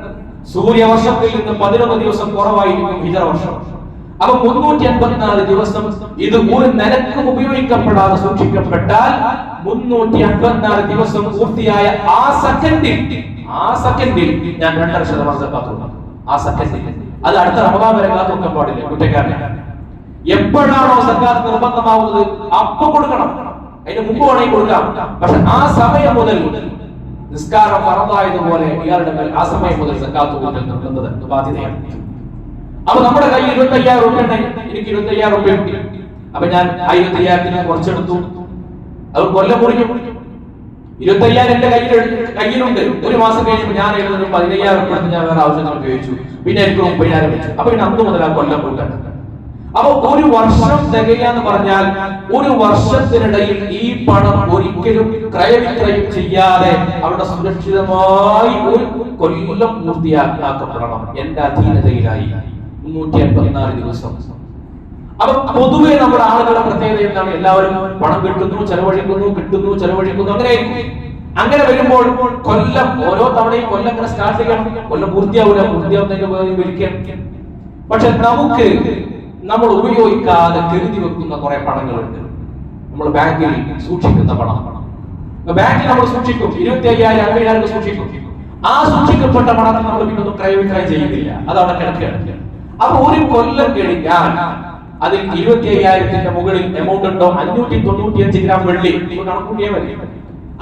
A: സൂര്യവർഷത്തിൽ നിന്ന് 11 ദിവസം കുറവായിരിക്കും ഹിജ്ര വർഷം. അപ്പൊ 354 ദിവസം ഇത് ഒരു നിലക്കും ഉപയോഗിക്കപ്പെടാതെ സൂക്ഷിക്കപ്പെട്ടാൽ 354 ദിവസം പൂർത്തിയായ ആ സെക്കൻഡിൽ ഞാൻ 2.5% സക്കാത്ത് കൊടുക്കണം. ആ സെക്കൻഡിൽ. അത് അടുത്ത റമദാൻ വരെ കാത്തു വെക്കാൻ പാടില്ല കുറ്റക്കാരനെ. എപ്പോഴാണോ സക്കാത്ത് നിർബന്ധമാവുന്നത് അപ്പൊ കൊടുക്കണം. അതിന് മുമ്പ് വേണമെങ്കിൽ കൊടുക്കാം. പക്ഷെ ആ സമയം മുതൽ നിസ്കാരം ഫറദായതുപോലെ ഇയാളുടെ മേൽ ആ സമയം മുതൽ സക്കാത്ത് കൊടുക്കൽ നിർബന്ധത ബാധ്യതയാണ്. അപ്പൊ നമ്മുടെ കയ്യിൽ 25,000 രൂപ ഉണ്ടെങ്കിൽ എനിക്ക് 25,000 രൂപ കിട്ടി. അപ്പൊ ഞാൻ 25,000 കുറച്ചെടുത്തു. അത് കൊല്ലം മുറിഞ്ഞു. 25,000 എന്റെ കയ്യിലുണ്ട്. ഒരു മാസം കഴിഞ്ഞപ്പോൾ ഞാൻ 15,000 രൂപ എടുത്ത് ഞാൻ വേറെ ആവശ്യങ്ങൾ ഉപയോഗിച്ചു. പിന്നെ എനിക്ക് 30,000 വെച്ചു. അപ്പൊ പിന്നെ അന്ന് മുതൽ ആ കൊല്ലം കൂട്ടണം. അപ്പൊ ഒരു വർഷം തികയാന്ന് പറഞ്ഞാൽ ഒരു വർഷത്തിനിടയിൽ ഈ പണം ഒരിക്കലും ക്രയവിക്രയം ചെയ്യാതെ അവിടെ സുരക്ഷിതമായി ഒരു കൊല്ലം പൂർത്തിയാക്കപ്പെടണം. എന്റെ അധീനതയിലായി 354 ദിവസം. അപ്പൊ പൊതുവെ നമ്മുടെ ആളുകളുടെ പ്രത്യേകത എന്താണ്? എല്ലാവരും പണം കിട്ടുന്നു, ചെലവഴിക്കുന്നു, അങ്ങനെ വരുമ്പോൾ കൊല്ലം ഓരോ തവണയും കൊല്ലം ഇങ്ങനെ സ്റ്റാർട്ട് ചെയ്യണം. കൊല്ലം പൂർത്തിയാവുന്നതിന്. പക്ഷെ നമ്മൾ ഉപയോഗിക്കാതെ കരുതി വെക്കുന്ന കുറെ പണങ്ങളുണ്ട്. നമ്മൾ ബാങ്കിൽ സൂക്ഷിക്കുന്ന പണം. ബാങ്കിൽ നമ്മൾ സൂക്ഷിക്കും, 25,000 50,000 സൂക്ഷിക്കും. ആ സൂക്ഷിക്കപ്പെട്ട പണം നമ്മൾ പിന്നൊന്നും ക്രയവിക്രയം ചെയ്യുന്നില്ല. അതവിടെ കിടക്കുകയാണ്. അപ്പൊ ഒരു കൊല്ലം കഴിഞ്ഞാൽ അതിൽ 25,000 മുകളിൽ എമൗണ്ട് ഉണ്ടോ? 595 ഗ്രാം വെള്ളി കണക്കൂട്ടിയേ മതി.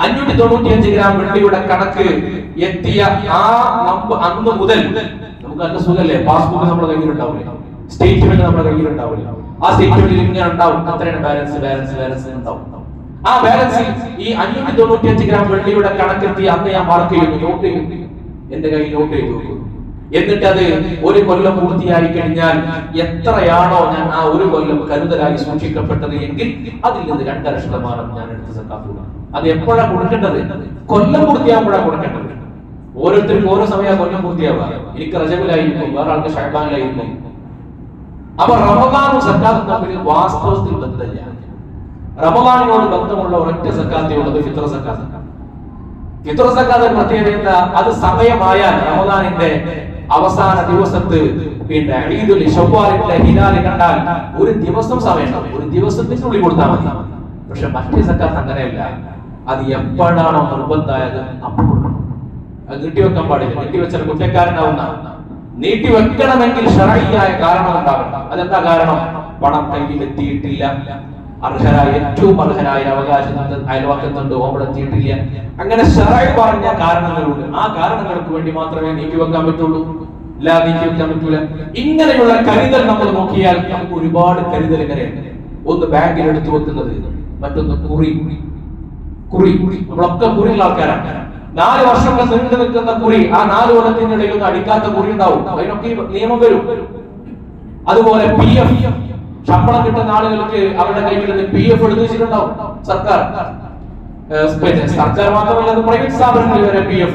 A: 595 ഗ്രാം വെള്ളിയുടെ കണക്ക് എത്തിയ ആ അന്ന് മുതൽ നമുക്ക് നല്ല സുഖല്ലേ? പാസ്ബുക്ക് നമ്മുടെ കയ്യിലുണ്ടാവില്ല, സ്റ്റേറ്റ്മെന്റ് നമ്മുടെ കയ്യിലുണ്ടാവില്ല. ആ സ്റ്റേറ്റ്മെന്റിൽ ഇങ്ങനെ ഉണ്ടാവും അത്രയാണ് ബാലൻസ് ഉണ്ടാവും. ആ ബാലൻസിൽ ഈ 595 ഗ്രാം വെള്ളിയുടെ കണക്കെത്തി അന്ന് ഞാൻ മാർക്ക് ചെയ്യുന്നു, നോട്ട് ചെയ്യുന്നു, എന്റെ കയ്യിൽ നോട്ട് ചെയ്തു വെക്കുന്നു. എന്നിട്ട് അത് ഒരു കൊല്ലം പൂർത്തിയായി കഴിഞ്ഞാൽ എത്രയാണോ ഞാൻ ആ ഒരു കൊല്ലം കരുതലായി സൂക്ഷിക്കപ്പെട്ടത് എങ്കിൽ അതിൽ നിന്ന് 2.5% ഞാൻ എടുത്ത് സക്കാത്ത് കൊടുക്കണം. അത് എപ്പോഴാണ് കൊടുക്കേണ്ടത്? കൊല്ലം പൂർത്തിയാകുമ്പോഴാണ് കൊടുക്കേണ്ടത്. ഓരോരുത്തർക്കും ഓരോ സമയം കൊല്ലം പൂർത്തിയാവുക. എനിക്ക് റജബിലായിരിക്കും, വേറെ ആൾക്ക് ഷഅബാനിലായിരിക്കും. അപ്പൊ റമദാനും സക്കാത്തും തമ്മിൽ വാസ്തവത്തിൽ ബന്ധമില്ല. റമദാനിനോട് ബന്ധമുള്ള ഒരൊറ്റ സക്കാത്തേ ഉള്ളത് ഫിത്ർ സക്കാത്ത്. ഫിത്ർ സക്കാത്ത് പ്രത്യേകത എന്താ? അത് സമയമായാൽ റമദാനിന്റെ അവസാന ദിവസത്ത് പിന്നെ ഈദുൽ ശവ്വാലിന്റെ ഹിലാൽ കണ്ടാൽ ഒരു ദിവസം സമയം, ഒരു ദിവസത്തിനുള്ളിൽ കൊടുത്താൽ മതി. പക്ഷെ മറ്റേ സക്കാത്ത് അങ്ങനെയല്ല. അത് എപ്പോഴാണോ നിർബന്ധമായത് അപ്പോൾ കൊടുക്കണം. അത് നീട്ടിവെക്കാൻ പാടില്ല. നീട്ടിവെച്ചാൽ കുറ്റക്കാരനാവുന്ന. നീട്ടിവെക്കണമെങ്കിൽ ശർഈയായ കാരണം ഉണ്ടാകണം. അതെന്താ കാരണം? പണം കയ്യിൽ എത്തിയിട്ടില്ല, ഏറ്റവും അർഹരായ അവകാശത്തുണ്ട്, അയൽവക്കത്തുണ്ട്, അവിടെ എത്തിയിട്ടില്ല. അങ്ങനെ ശർഈ പറഞ്ഞ കാരണങ്ങളുണ്ട്. ആ കാരണങ്ങൾക്ക് വേണ്ടി മാത്രമേ നീട്ടിവെക്കാൻ പറ്റുള്ളൂ, ഇല്ലാതെ നീട്ടിവെക്കാൻ പറ്റൂല. ഇങ്ങനെയുള്ള കരുതൽ നമ്മൾ നോക്കിയാൽ നമുക്ക് ഒരുപാട് കരുതൽ ഇങ്ങനെയുണ്ട്. ഒന്ന് ബാങ്കിൽ എടുത്തു വെക്കുന്നത്, മറ്റൊന്ന് കുറി. നമ്മളൊക്കെ കുറിയുള്ള ആൾക്കാരാണ്. 4 വർഷങ്ങൾ നീണ്ടു നിൽക്കുന്ന കുറി, ആ 4 കൊല്ലത്തിനിടയിൽ ഒന്നും അടിക്കാത്ത കുറി ഉണ്ടാവും. അതിനൊക്കെ നിയമം വരും. അതുപോലെ PF, ശമ്പളം കിട്ടുന്ന ആളുകൾക്ക് അവരുടെ കയ്യിൽ നിന്ന് PF എടുത്തു വെച്ചിട്ടുണ്ടാവും സർക്കാർ. സർക്കാർ മാത്രമല്ല, പ്രൈവറ്റ് സ്ഥാപനങ്ങളിൽ വരെ PF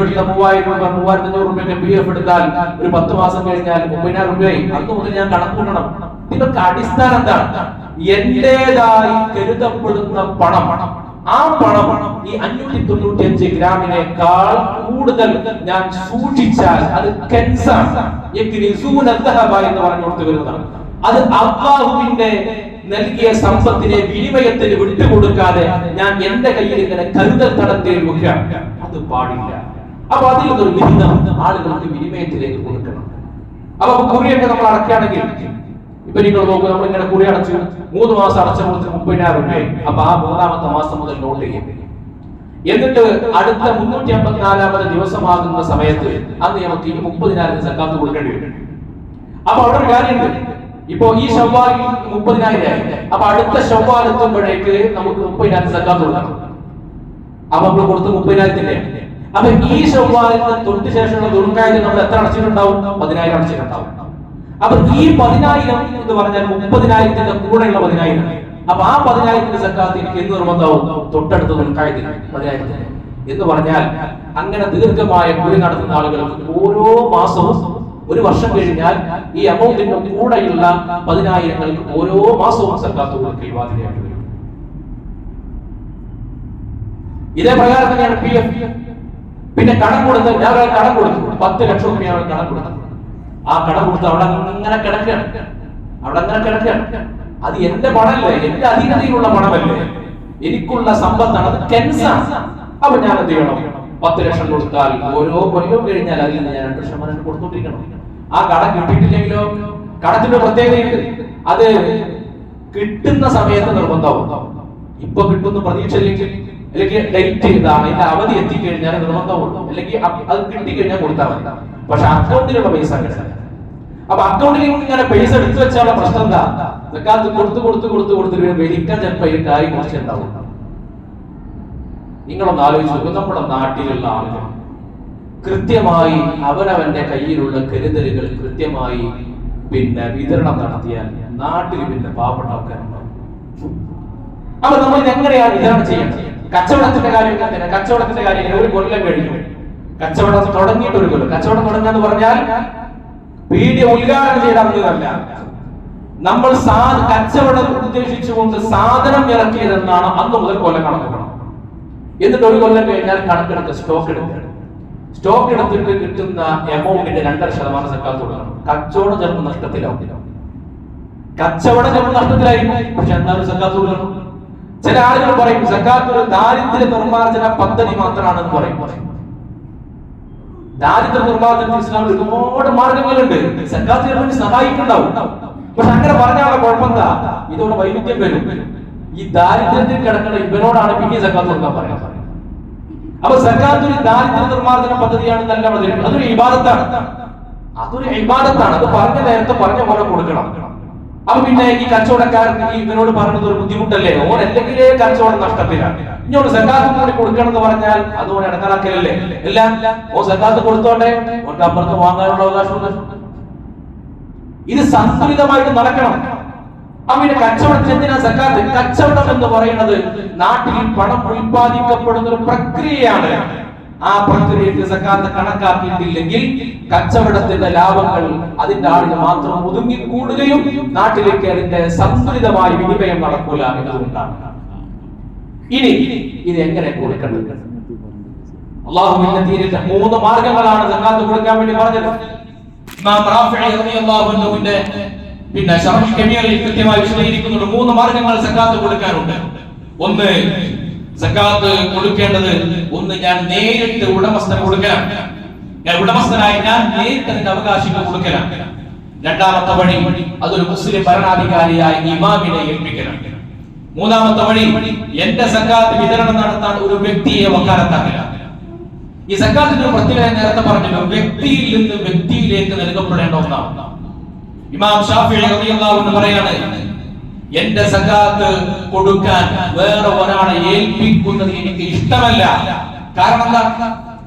A: എടുത്ത 3,000 രൂപ 3,500 രൂപയ്ക്ക് PF എടുത്താൽ ഒരു 10 മാസം കഴിഞ്ഞാൽ 30,000 രൂപയായി. അന്ന് മുതൽ ഞാൻ കണക്കൂട്ടണം. ഇതൊക്കെ അടിസ്ഥാനം എന്താണ്? എന്റേതായി കരുതപ്പെടുന്ന പണം, ആ പണം ഈ 595 ഗ്രാമിനേക്കാൾ കൂടുതൽ ഞാൻ സൂക്ഷിച്ചാൽ അത് കെൻസാണ് എന്ന് പറഞ്ഞു കൊടുത്തു വരുന്നതാണ്. അത് അല്ലാഹുവിന്റെ നൽകിയ സമ്പത്തിനെ വിനിമയത്തിന് വിട്ടുകൊടുക്കാതെ ഞാൻ എന്റെ കയ്യിൽ ഇങ്ങനെ കരുതൽ തടത്തിൽ വെക്കുക, അത് പാടില്ല. അപ്പൊ അതിൽ നിന്നൊരു വിഹിതം ആളുകൾക്ക് വിനിമയത്തിലേക്ക് കൊടുക്കണം. അപ്പൊ കുറിയൊക്കെ നമ്മൾ അടക്കുകയാണെങ്കിൽ, ഇപ്പൊ നിങ്ങൾ നോക്കൂ, നമ്മൾ ഇങ്ങനെ കുറി അടച്ചു 3 മാസം അടച്ച കൊടുത്ത് 30,000 രൂപയായി. അപ്പൊ ആ 3ാമത്തെ മാസം മുതൽ നോട്ട് ചെയ്യും. എന്നിട്ട് അടുത്ത 354ാമത് ദിവസമാകുന്ന സമയത്ത് അന്ന് നമുക്ക് ഈ 30,000 സക്കാത്ത് കൊടുക്കേണ്ടി വരും. അപ്പൊ അവിടെ ഒരു കാര്യമുണ്ട്. ഇപ്പൊ ഈ ശവ്വാൽ 30,000 ആയി. അപ്പൊ അടുത്ത ശവ്വാൽ എത്തുമ്പോഴേക്ക് നമുക്ക് 30,000 സക്കാത്ത് കൊടുക്കണം. അപ്പൊ നമ്മൾ കൊടുത്ത് 30,000ത്തിന്റെ. അപ്പൊ ഈ ശവ്വാലിന് തൊട്ട് ശേഷമുള്ള ദുൽഖഅദ നമ്മൾ എത്ര അടച്ചിട്ടുണ്ടാവും? 10,000 അടച്ചിട്ടുണ്ടാവും. അപ്പൊ ഈ 10,000 എന്ന് പറഞ്ഞാൽ 30,000ത്തിന്റെ കൂടെയുള്ള 10,000. അപ്പൊ ആ 10,000ത്തിന്റെ സക്കാത്ത് എനിക്ക് എന്ന് നിർബന്ധമാവും? തൊട്ടടുത്ത ദുൽഖഅദ 10,000 എന്ന് പറഞ്ഞാൽ അങ്ങനെ ദീർഘമായ കുറി നടത്തുന്ന ആളുകൾക്ക് ഓരോ മാസവും ഒരു വർഷം കഴിഞ്ഞാൽ ഈ അമൗണ്ടിന്റെ കൂടെയുള്ള 10,000 ഓരോ മാസവും സക്കാത്ത് കൊടുക്കൽ ബാധ്യതയായിട്ട് വരും. ഇതേ പ്രകാരം തന്നെയാണ് PF. പിന്നെ കടം കൊടുത്ത് ഞാൻ കടം കൊടുത്തു, 10 ലക്ഷം രൂപ കടം കൊടുത്തു. ആ കട കൊടുത്ത് അവിടെ അങ്ങനെ കിടക്കുകയാണ്. അത് എന്റെ പണമല്ലേ, എന്റെ അധീനതയിലുള്ള പണമല്ലേ, എനിക്കുള്ള സമ്പത്താണ്, അത് ടെൻസാണ്. അപ്പൊ ഞാൻ എന്ത് ചെയ്യണം? 10 ലക്ഷം കൊടുത്താൽ ഓരോ കൊല്ലവും കഴിഞ്ഞാൽ അതിൽ നിന്ന് ഞാൻ 2% കൊടുത്തോണ്ടിരിക്കണം. ആ കടം കിട്ടിയിട്ടില്ലെങ്കിലോ? കടത്തിന്റെ പ്രത്യേകതയുണ്ട്. അത് കിട്ടുന്ന സമയത്ത് നിർബന്ധമാവും. ഇപ്പൊ കിട്ടുന്ന പ്രതീക്ഷ ഇല്ലെങ്കിൽ, അല്ലെങ്കിൽ ഡേറ്റ് ഇതാണ്, അതിന്റെ അവധി എത്തിക്കഴിഞ്ഞാൽ നിർബന്ധമുള്ളൂ, അല്ലെങ്കിൽ അത് കിട്ടിക്കഴിഞ്ഞാൽ കൊടുത്താൽ മതി. പക്ഷെ അക്കൗണ്ടിലുള്ള പൈസ കിട്ടാൻ, അപ്പൊ അക്കൗണ്ടിൽ ഇങ്ങനെ പൈസ എടുത്തു വെച്ചാലുള്ള പ്രശ്നം എന്താ? സക്കാത്ത് കൊടുത്ത് വലിക്കാൻ ചിലപ്പോൾ അതിൽ കാര്യം കുറച്ചുണ്ടാവും. നിങ്ങളൊന്ന് ആലോചിച്ച് നോക്കും, നമ്മുടെ നാട്ടിലുള്ള ആളുകൾ കൃത്യമായി അവനവന്റെ കയ്യിലുള്ള കരുതലുകൾ കൃത്യമായി വിതരണം നടത്തിയാൽ നാട്ടിൽ പാവപ്പെട്ട ആൾക്കാരുണ്ടാവും. അപ്പൊ നമ്മൾ എങ്ങനെയാണ് വിതരണം ചെയ്യേണ്ടത്? കച്ചവടത്തിന്റെ കാര്യം ഒരു കൊല്ലം കഴിഞ്ഞു, കച്ചവടം തുടങ്ങിയിട്ട് ഒരു കൊല്ലം. കച്ചവടം തുടങ്ങാന്ന് പറഞ്ഞാൽ പീഡിയ ഉദ്ഘാടനം ചെയ്തല്ല, നമ്മൾ കച്ചവടം ഉദ്ദേശിച്ചുകൊണ്ട് സാധനം ഇറക്കിയതെന്നാണ് അന്ന് മുതൽ കൊല്ലം കണക്കണം. എന്നിട്ട് ഒരു കൊല്ലം കഴിഞ്ഞാൽ കണക്കെടുത്ത് സ്റ്റോക്ക് എടുത്തിട്ട് കിട്ടുന്ന എമൗണ്ടിന്റെ 2.5% സക്കാത്ത് കൊടുക്കണം. കച്ചവടം ചിലപ്പോൾ നഷ്ടത്തിലാവും, പക്ഷെ എന്നാലും സക്കാത്ത് കൊടുക്കണം. ചില ആളുകൾ പറയും സക്കാത്ത് ഒരു ദാരിദ്ര്യ നിർമ്മാർജ്ജന പദ്ധതി മാത്രമാണെന്ന് പറയും. ദാരിദ്ര്യ നിർമ്മാർജ്ജനത്തിന് ഇസ്ലാമിൽ ഒരുപാട് മാർഗങ്ങളുണ്ട്, സക്കാത്ത് വേണ്ടി സഹായിക്കുന്നുണ്ടാവും. പക്ഷെ അങ്ങനെ പറഞ്ഞാലുള്ള കുഴപ്പമെന്താ? ഇതോടെ വൈവിധ്യം വരും. ഈ ദാരിദ്ര്യത്തിൽ കിടക്കുന്ന ഇവനോടാണ് പിന്നെ സക്കാത്ത് കൊടുക്കാൻ പറയാൻ. അപ്പൊ സക്കാത്ത് ഒരു ദാരിദ്ര്യ നിർമ്മാർജ്ജന പദ്ധതിയാണെന്നല്ല പറഞ്ഞിരിക്കുന്നത്. അതൊരു ഇബാദത്താണ്. അത് നേരത്തെ പറഞ്ഞ പോലെ കൊടുക്കണം. അപ്പൊ പിന്നെ ഈ കച്ചവടക്കാരൻ ഇവനോട് പറഞ്ഞത് ഒരു ബുദ്ധിമുട്ടല്ലേ? ഓൻ എന്തെങ്കിലേ കച്ചവടം നഷ്ടത്തിലാണ്, ഇങ്ങോട്ട് സക്കാത്ത് കൂടി കൊടുക്കണം എന്ന് പറഞ്ഞാൽ അതുകൊണ്ട് ഇടങ്ങാറാക്കലല്ലേ? എല്ലാം ഓ സക്കാത്ത് കൊടുത്തോട്ടെ, ഓർക്ക് അപ്പുറത്ത് വാങ്ങാനുള്ള അവകാശമുണ്ട്. ഇത് സന്തുലിതമായിട്ട് നടക്കണം. പിന്നെ കച്ചവടത്തിന് എന്തിനാ സക്കാത്ത്? കച്ചവടം എന്ന് പറയുന്നത് നാട്ടിൽ പണം ഉൽപ്പാദിക്കപ്പെടുന്ന ഒരു പ്രക്രിയയാണ്. ആ പ്രക്രിയക്ക് സക്കാത്ത് കണക്കാക്കിയിട്ടില്ലെങ്കിൽ കച്ചവടത്തിന്റെ ലാഭങ്ങൾ അതിന്റെ ആളിന് മാത്രം ഒതുങ്ങിക്കൂടുകയും നാട്ടിലേക്ക് അതിന്റെ സന്തുലിതമായ വിനിമയം നടക്കൂല എന്നതുകൊണ്ടാണ്. ഇനി ഇത് എങ്ങനെ കൊടുക്കേണ്ടത്? അല്ലാഹുവിന്റെ ദീനിൽ 3 മാർഗങ്ങളാണ് സക്കാത്ത് കൊടുക്കാൻ വേണ്ടി പറഞ്ഞത്. ഇമാം റാഫിഈ റളിയല്ലാഹു അൻഹുവിന്റെ ശറഹ് കമീറിൽ കൃത്യമായി വിശദീകരിക്കുന്നുണ്ട്. 3 മാർഗങ്ങൾ സക്കാത്ത് കൊടുക്കാനുണ്ട്. ഒന്ന്, സക്കാത്ത് കൊടുക്കേണ്ടത് ഞാൻ നേരിട്ട് ഉടമസ്ഥന് കൊടുക്കലാണ്. ഉടമസ്ഥനായി ഞാൻ നേരിട്ട് അതിന്റെ അവകാശിക്ക് കൊടുക്കലാണ്. രണ്ടാമത്തെ വഴി അതൊരു മുസ്ലിം ഭരണാധികാരിയായ ഇമാമിനെ ഏൽപ്പിക്കലാണ്. മൂന്നാമത്തെ വഴി എന്റെ സക്കാത്ത് വിതരണം നടത്താൻ ഒരു വ്യക്തിയെ വക്കാലത്താക്കലാണ്. ഈ സക്കാത്തിന്റെ പ്രത്യേകത നേരത്തെ പറഞ്ഞല്ലോ, വ്യക്തിയിൽ നിന്ന് വ്യക്തിയിലേക്ക് നൽകപ്പെടേണ്ട ഒന്നാണ്. ഇമാം ശാഫിഈ റളിയല്ലാഹു അൻഹു പറയാണ്, എന്റെ സക്കാത്ത് കൊടുക്കാൻ വേറെ ഒരാളെ ഏൽപ്പിക്കുന്നത് എനിക്ക് ഇഷ്ടമല്ല. കാരണം എന്താ?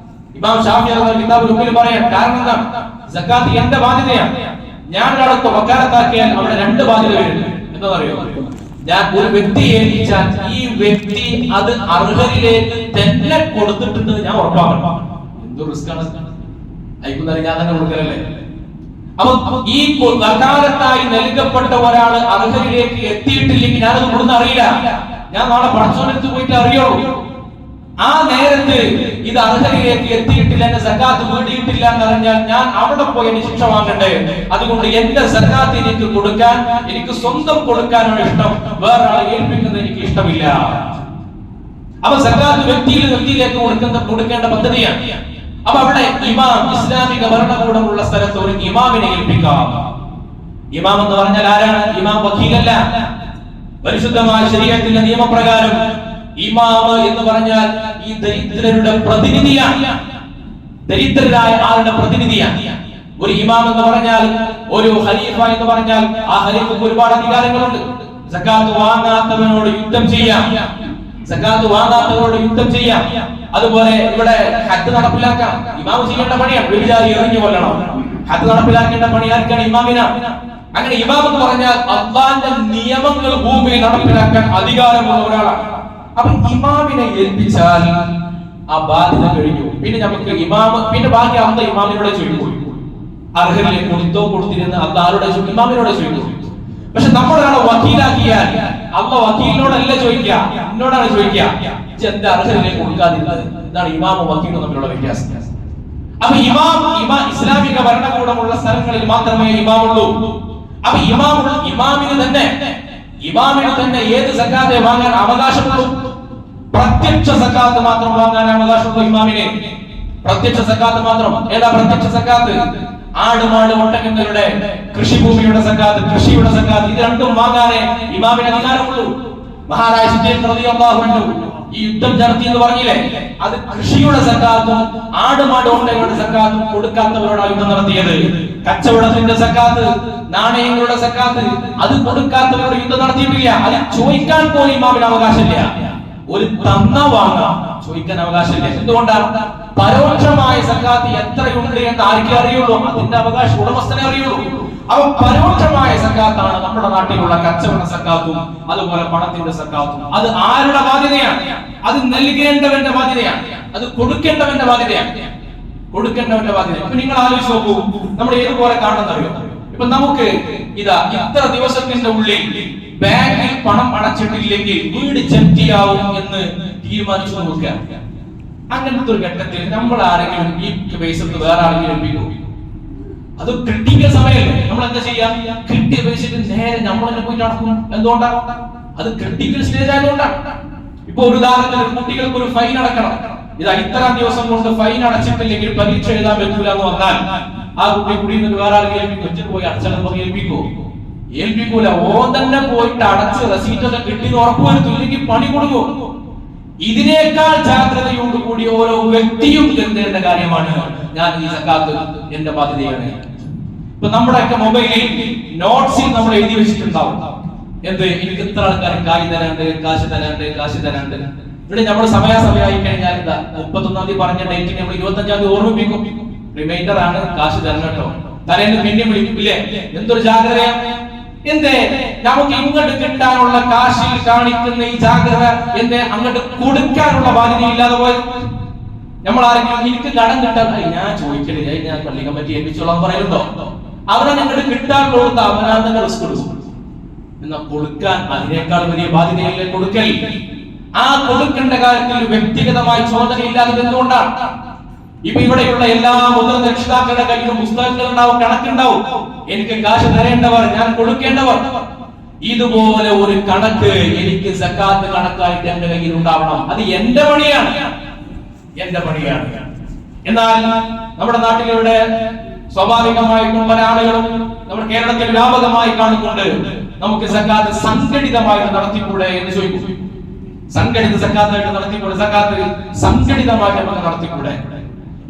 A: ഇമാം ശാഫിഈ റളിയല്ലാഹു കിതാബുൽ പറയാൻ കാരണം എന്താ? സക്കാത്ത് എന്റെ ബാധ്യതയാണ്. ഞാൻ ഒരാളെ വക്കാലത്താക്കിയാൽ അവിടെ 2 ബാധ്യത വരും. എന്താണെന്നറിയോ? ഞാൻ ഒരു വ്യക്തിയെ ഏൽപ്പിച്ചാൽ ഈ വ്യക്തി അത് അർഹരിലേക്ക് തന്നെ കൊടുത്തിട്ടുണ്ടെന്ന് ഞാൻ ഉറപ്പാക്കണം. എന്തൊരു റിസ്ക് ആണ്! അയക്കുന്നത് ഞാൻ തന്നെ കൊടുക്കലല്ലേ? അപ്പൊ ഈ വക്കാലത്തായി നൽകപ്പെട്ട ഒരാള് അർഹരിലേക്ക് എത്തിയിട്ടില്ലെങ്കിൽ ഞാനത് കൊടുന്ന് അറിയില്ല. ഞാൻ നാളെ പടച്ചോനെടുത്ത് പോയിട്ട് അറിയുള്ളൂ. ആ നേരത്ത് ഇത് അർഹരിലേക്ക് എത്തിയിട്ടില്ല, എന്റെ സക്കാത്ത് വീട്ടിയിട്ടില്ല എന്നറിഞ്ഞാൽ ഞാൻ അവിടെ പോയി എന്റെ ശിക്ഷ വാങ്ങണ്ടേ? അതുകൊണ്ട് എന്റെ സക്കാത്ത് എനിക്ക് കൊടുക്കാൻ, എനിക്ക് സ്വന്തം കൊടുക്കാനാണ് ഇഷ്ടം, വേറെ ആളെ ഏൽപ്പിക്കുന്നത് എനിക്ക് ഇഷ്ടമില്ല. അപ്പൊ സക്കാത്ത് വ്യക്തിയിലേക്ക് കൊടുക്കേണ്ട പദ്ധതിയാണ്. അപ്പൊ അവിടെ ഇമാം, ഇസ്ലാമിക ഭരണകൂടമുള്ള സ്ഥലത്ത് ഒരു ഇമാമിനെ ഏൽപ്പിക്കാം. ഇമാം എന്ന് പറഞ്ഞാൽ ആരാണ്? ഇമാം വക്കീലല്ല. പരിശുദ്ധമായ ശരീഅത്തിന്റെ നിയമപ്രകാരം ഇമാം എന്ന് പറഞ്ഞാൽ ഈ ദരിദ്രരുടെ പ്രതിനിധിയാണ്, ദരിദ്രരായ ആളുടെ പ്രതിനിധിയാണ്. ഒരു ഇമാം എന്ന് പറഞ്ഞാൽ, ഒരു ഖലീഫ എന്ന് പറഞ്ഞാൽ ആ ഖലീഫക്ക് ഒരുപാട് അധികാരങ്ങളുണ്ട്. സക്കാത്ത് വാങ്ങാത്തവനോട് യുദ്ധം ചെയ്യാം, അതുപോലെ ഇവിടെ ഹദ് നടപ്പിലാക്കാം. ഇമാം ചെയ്യേണ്ട പണിയാണ്, വ്യഭിചാരി എറിഞ്ഞു കൊല്ലണം. ഹദ് നടപ്പിലാക്കേണ്ട പണി ആർക്കാണ്? ഇമാമിനാണ്. അങ്ങനെ ഇമാം എന്ന് പറഞ്ഞാൽ അല്ലാഹുവിന്റെ നിയമങ്ങൾ ഭൂമിയിൽ നടപ്പിലാക്കാൻ അധികാരമുള്ള ഒരാളാണ്. അപ്പൊ ഇമാമിനെ ഏൽപ്പിച്ചാൽ ആ ബാധ്യത കഴിഞ്ഞു. പിന്നെ നമുക്ക് പിന്നെ ബാക്കി അന്ത ഇമാമിനോട് ചോദിക്കും, അർഹരിലേക്ക് കൊടുത്തിരുന്ന അല്ലാഹുവോട് ഇമാമിനോട് ചോദിക്കും. പക്ഷെ നമ്മളൊരാളെ വക്കീലാക്കിയാൽ അല്ലാഹു വക്കീലിനോടല്ല ചോദിക്കുക, എന്നോടാണ് ചോദിക്കുക, എന്താ അർഹരിലേക്ക് കൊടുക്കാതിരുന്നത്? ഇതാണ് ഇമാമും വക്കീലും തമ്മിലുള്ള വ്യത്യാസം. അപ്പൊ ഇസ്ലാമിക ഭരണകൂടമുള്ള സ്ഥലങ്ങളിൽ മാത്രമേ ഇമാമുള്ളൂ. അപ്പൊ ഇമാമിന് തന്നെ ഏത് സക്കാത്തെ വാങ്ങാൻ അവകാശമുള്ളൂ? പ്രത്യക്ഷ സക്കാത്ത് മാത്രം വാങ്ങാൻ അവകാശമുള്ളൂ ഇമാമിന്. പ്രത്യക്ഷ സക്കാത്ത് മാത്രം. ഏതാ പ്രത്യക്ഷ സക്കാത്ത്? ആടുമാട് ഒട്ടകങ്ങളുടെ കൃഷിഭൂമിയുടെ സക്കാത്ത്, കൃഷിയുടെ സക്കാത്ത്, ഇത് രണ്ടും വാങ്ങാനേ ഇമാമിന് അധികാരമുള്ളൂ. മഹാനായ സിദ്ദീഖ് റളിയല്ലാഹു അൻഹു ഈ യുദ്ധം നടത്തി എന്ന് പറഞ്ഞില്ലേ, അത് കൃഷിയുടെ സക്കാത്തും ആടുമാട് ഒട്ടകങ്ങളുടെ സക്കാത്തും കൊടുക്കാത്തവരോടാണ് യുദ്ധം നടത്തിയത്. കച്ചവടത്തിന്റെ സക്കാത്ത്, നാണയങ്ങളുടെ സക്കാത്ത് അത് കൊടുക്കാത്തവരോട് യുദ്ധം നടത്തിയിട്ടില്ല. അത് ചോദിക്കാൻ പോലും ഇമാമിന് അവകാശമില്ല. ഒരു തന്ന വാങ്ങാം, ചോദിക്കാൻ അവകാശമില്ല. എന്തുകൊണ്ടാണ്? പരോക്ഷമായ സക്കാത്ത് എത്രയുണ്ട് എന്ന് ആർക്കേ അറിയുള്ളൂ, അതിന്റെ അവകാശം ഉടമസ്ഥനെ അറിയുള്ളൂ. അപ്പൊ പരോക്ഷമായ സക്കാത്താണ് നമ്മുടെ നാട്ടിലുള്ള കച്ചവട സക്കാത്തും അതുപോലെ പണത്തിന്റെ സക്കാത്തും. അത് ആരുടെ ബാധ്യതയാണ്? അത് നൽകേണ്ടവന്റെ ബാധ്യതയാണ്, അത് കൊടുക്കേണ്ടവന്റെ ബാധ്യതയാണ്. അപ്പൊ നിങ്ങൾ ആലോചിച്ച് നോക്കൂ, നമ്മൾ ഏതുപോലെ കാണുന്നറിയോ? ഇപ്പൊ നമുക്ക് ഇത്ര ദിവസത്തിന്റെ ഉള്ളിൽ ബാങ്കിൽ പണം അടച്ചിട്ടില്ലെങ്കിൽ വീട് ജപ്തിയാവും എന്ന് തീരുമാനിച്ചു നോക്കുക. അങ്ങനത്തെ ഒരു ഘട്ടത്തിൽ നമ്മൾ ആരെങ്കിലും ഈ പൈസ വേറെ ആരെങ്കിലും ഏൽപ്പിക്കും? അത് ക്രിട്ടിക്കൽ സമയമല്ലേ, നമ്മൾ എന്താ ചെയ്യാം? കിട്ടിയ പൈസക്ക് നേരെ നമ്മൾ തന്നെ പോയിട്ട് അടക്കും. എന്തുകൊണ്ടാണ്? അത് ക്രിട്ടിക്കൽ സ്റ്റേജ് ആയതുകൊണ്ടാണ്. ഇപ്പൊ ഒരു ഉദാഹരണത്തിന് കുട്ടികൾക്ക് ഒരു ഫൈൻ അടക്കണം. ഇത്രാം ദിവസം കൊണ്ട് ഫൈൻ അടച്ചിട്ടില്ലെങ്കിൽ പരീക്ഷ എഴുതാൻ പറ്റൂല എന്ന് വന്നാൽ ആ കുട്ടി കുടിയിൽ വേറെ ആരെങ്കിലും പോയി അടച്ചാൽ ഏൽപ്പിക്കൂല. ഓൻ തന്നെ പോയിട്ട് അടച്ച് റെസീറ്റ് ഒക്കെ കിട്ടിയെന്ന് ഉറപ്പുവരുത്തില്ലെങ്കിൽ പണി കൊടുക്കും. ഇതിനേക്കാൾ ജാഗ്രതയോട് കൂടി ഓരോ വ്യക്തിയും കരുതേണ്ട കാര്യമാണ് ഞാൻ ഈ സക്കാത്ത് എന്റെ ബാധ്യതയാണ്. ഇപ്പൊ നമ്മുടെയൊക്കെ മൊബൈലിൽ നോട്ട്സിൽ നമ്മൾ എഴുതി വെച്ചിട്ടുണ്ടാവും, എന്ത് എനിക്ക് ഇത്ര ആൾക്കാർ കാശ് തരാണ്ട്. ഇവിടെ നമ്മൾ സമയാസമയമായി കഴിഞ്ഞാൽ 31-ാം തീയതി പറഞ്ഞ ഡേറ്റിന് നമ്മൾ 25-ാം തീയതി ഓർമ്മിപ്പിക്കും. റിമൈൻഡർ ആണ്, കാശ് തരണം കേട്ടോ. തലേന്ന് പിന്നെ വിളിക്കില്ലേ? എന്തൊരു ജാഗ്രതയാണ്! എന്തേ നമുക്ക് ഇങ്ങോട്ട് കിട്ടാനുള്ള കാശിൽ കാണിക്കുന്ന ഈ ജാഗ്രത എന്തേ അങ്ങോട്ട് കൊടുക്കാനുള്ള ബാധ്യത ഇല്ലാതെ പോയത്? നമ്മൾ ആരെങ്കിലും എനിക്ക് കടം കിട്ടാൻ ഞാൻ ചോദിക്കണില്ല, ഞാൻ പള്ളി കമ്മിറ്റി ഏൽപ്പിച്ചോളാം പറയുന്നുണ്ടോ? അവരെ നിങ്ങൾക്ക് കിട്ടാൻ കൊടുത്ത അവനാന്തങ്ങൾ റിസ്ക് എടുക്കും. എന്നാൽ കൊടുക്കാൻ അതിനേക്കാൾ വലിയ ബാധ്യതയില്ലേ കൊടുക്കൽ. ആ കൊടുക്കേണ്ട കാര്യത്തിൽ വ്യക്തിഗതമായി ചോദനയില്ലാതെ എന്തുകൊണ്ടാണ്? ഇപ്പൊ ഇവിടെയുള്ള എല്ലാ മുതിർന്ന രക്ഷിതാക്കളുടെ കയ്യിലും പുസ്തകങ്ങൾ ഉണ്ടാവും, കണക്കുണ്ടാവും. എനിക്ക് കാശ് തരേണ്ടവർ, ഞാൻ കൊടുക്കേണ്ടവർ. ഇതുപോലെ ഒരു കണക്ക് എനിക്ക് സക്കാത്ത് കണക്കായിട്ട് എന്റെ കയ്യിൽ ഉണ്ടാവണം. അത് എന്റെ പണിയാണ്. എന്നാൽ നമ്മുടെ നാട്ടിലിവിടെ സ്വാഭാവികമായിട്ടും പല ആളുകളും നമ്മുടെ കേരളത്തിൽ വ്യാപകമായി കാണുന്നുണ്ട്, നമുക്ക് സക്കാത്ത് സംഘടിതമായിട്ട് നടത്തിക്കൂടെ എന്ന് ചോദിക്കും. സംഘടിത സക്കാത്തായിട്ട് നടത്തിക്കൂടെ? സക്കാത്ത് സംഘടിതമായിട്ട് നമുക്ക് നടത്തിക്കൂടെ?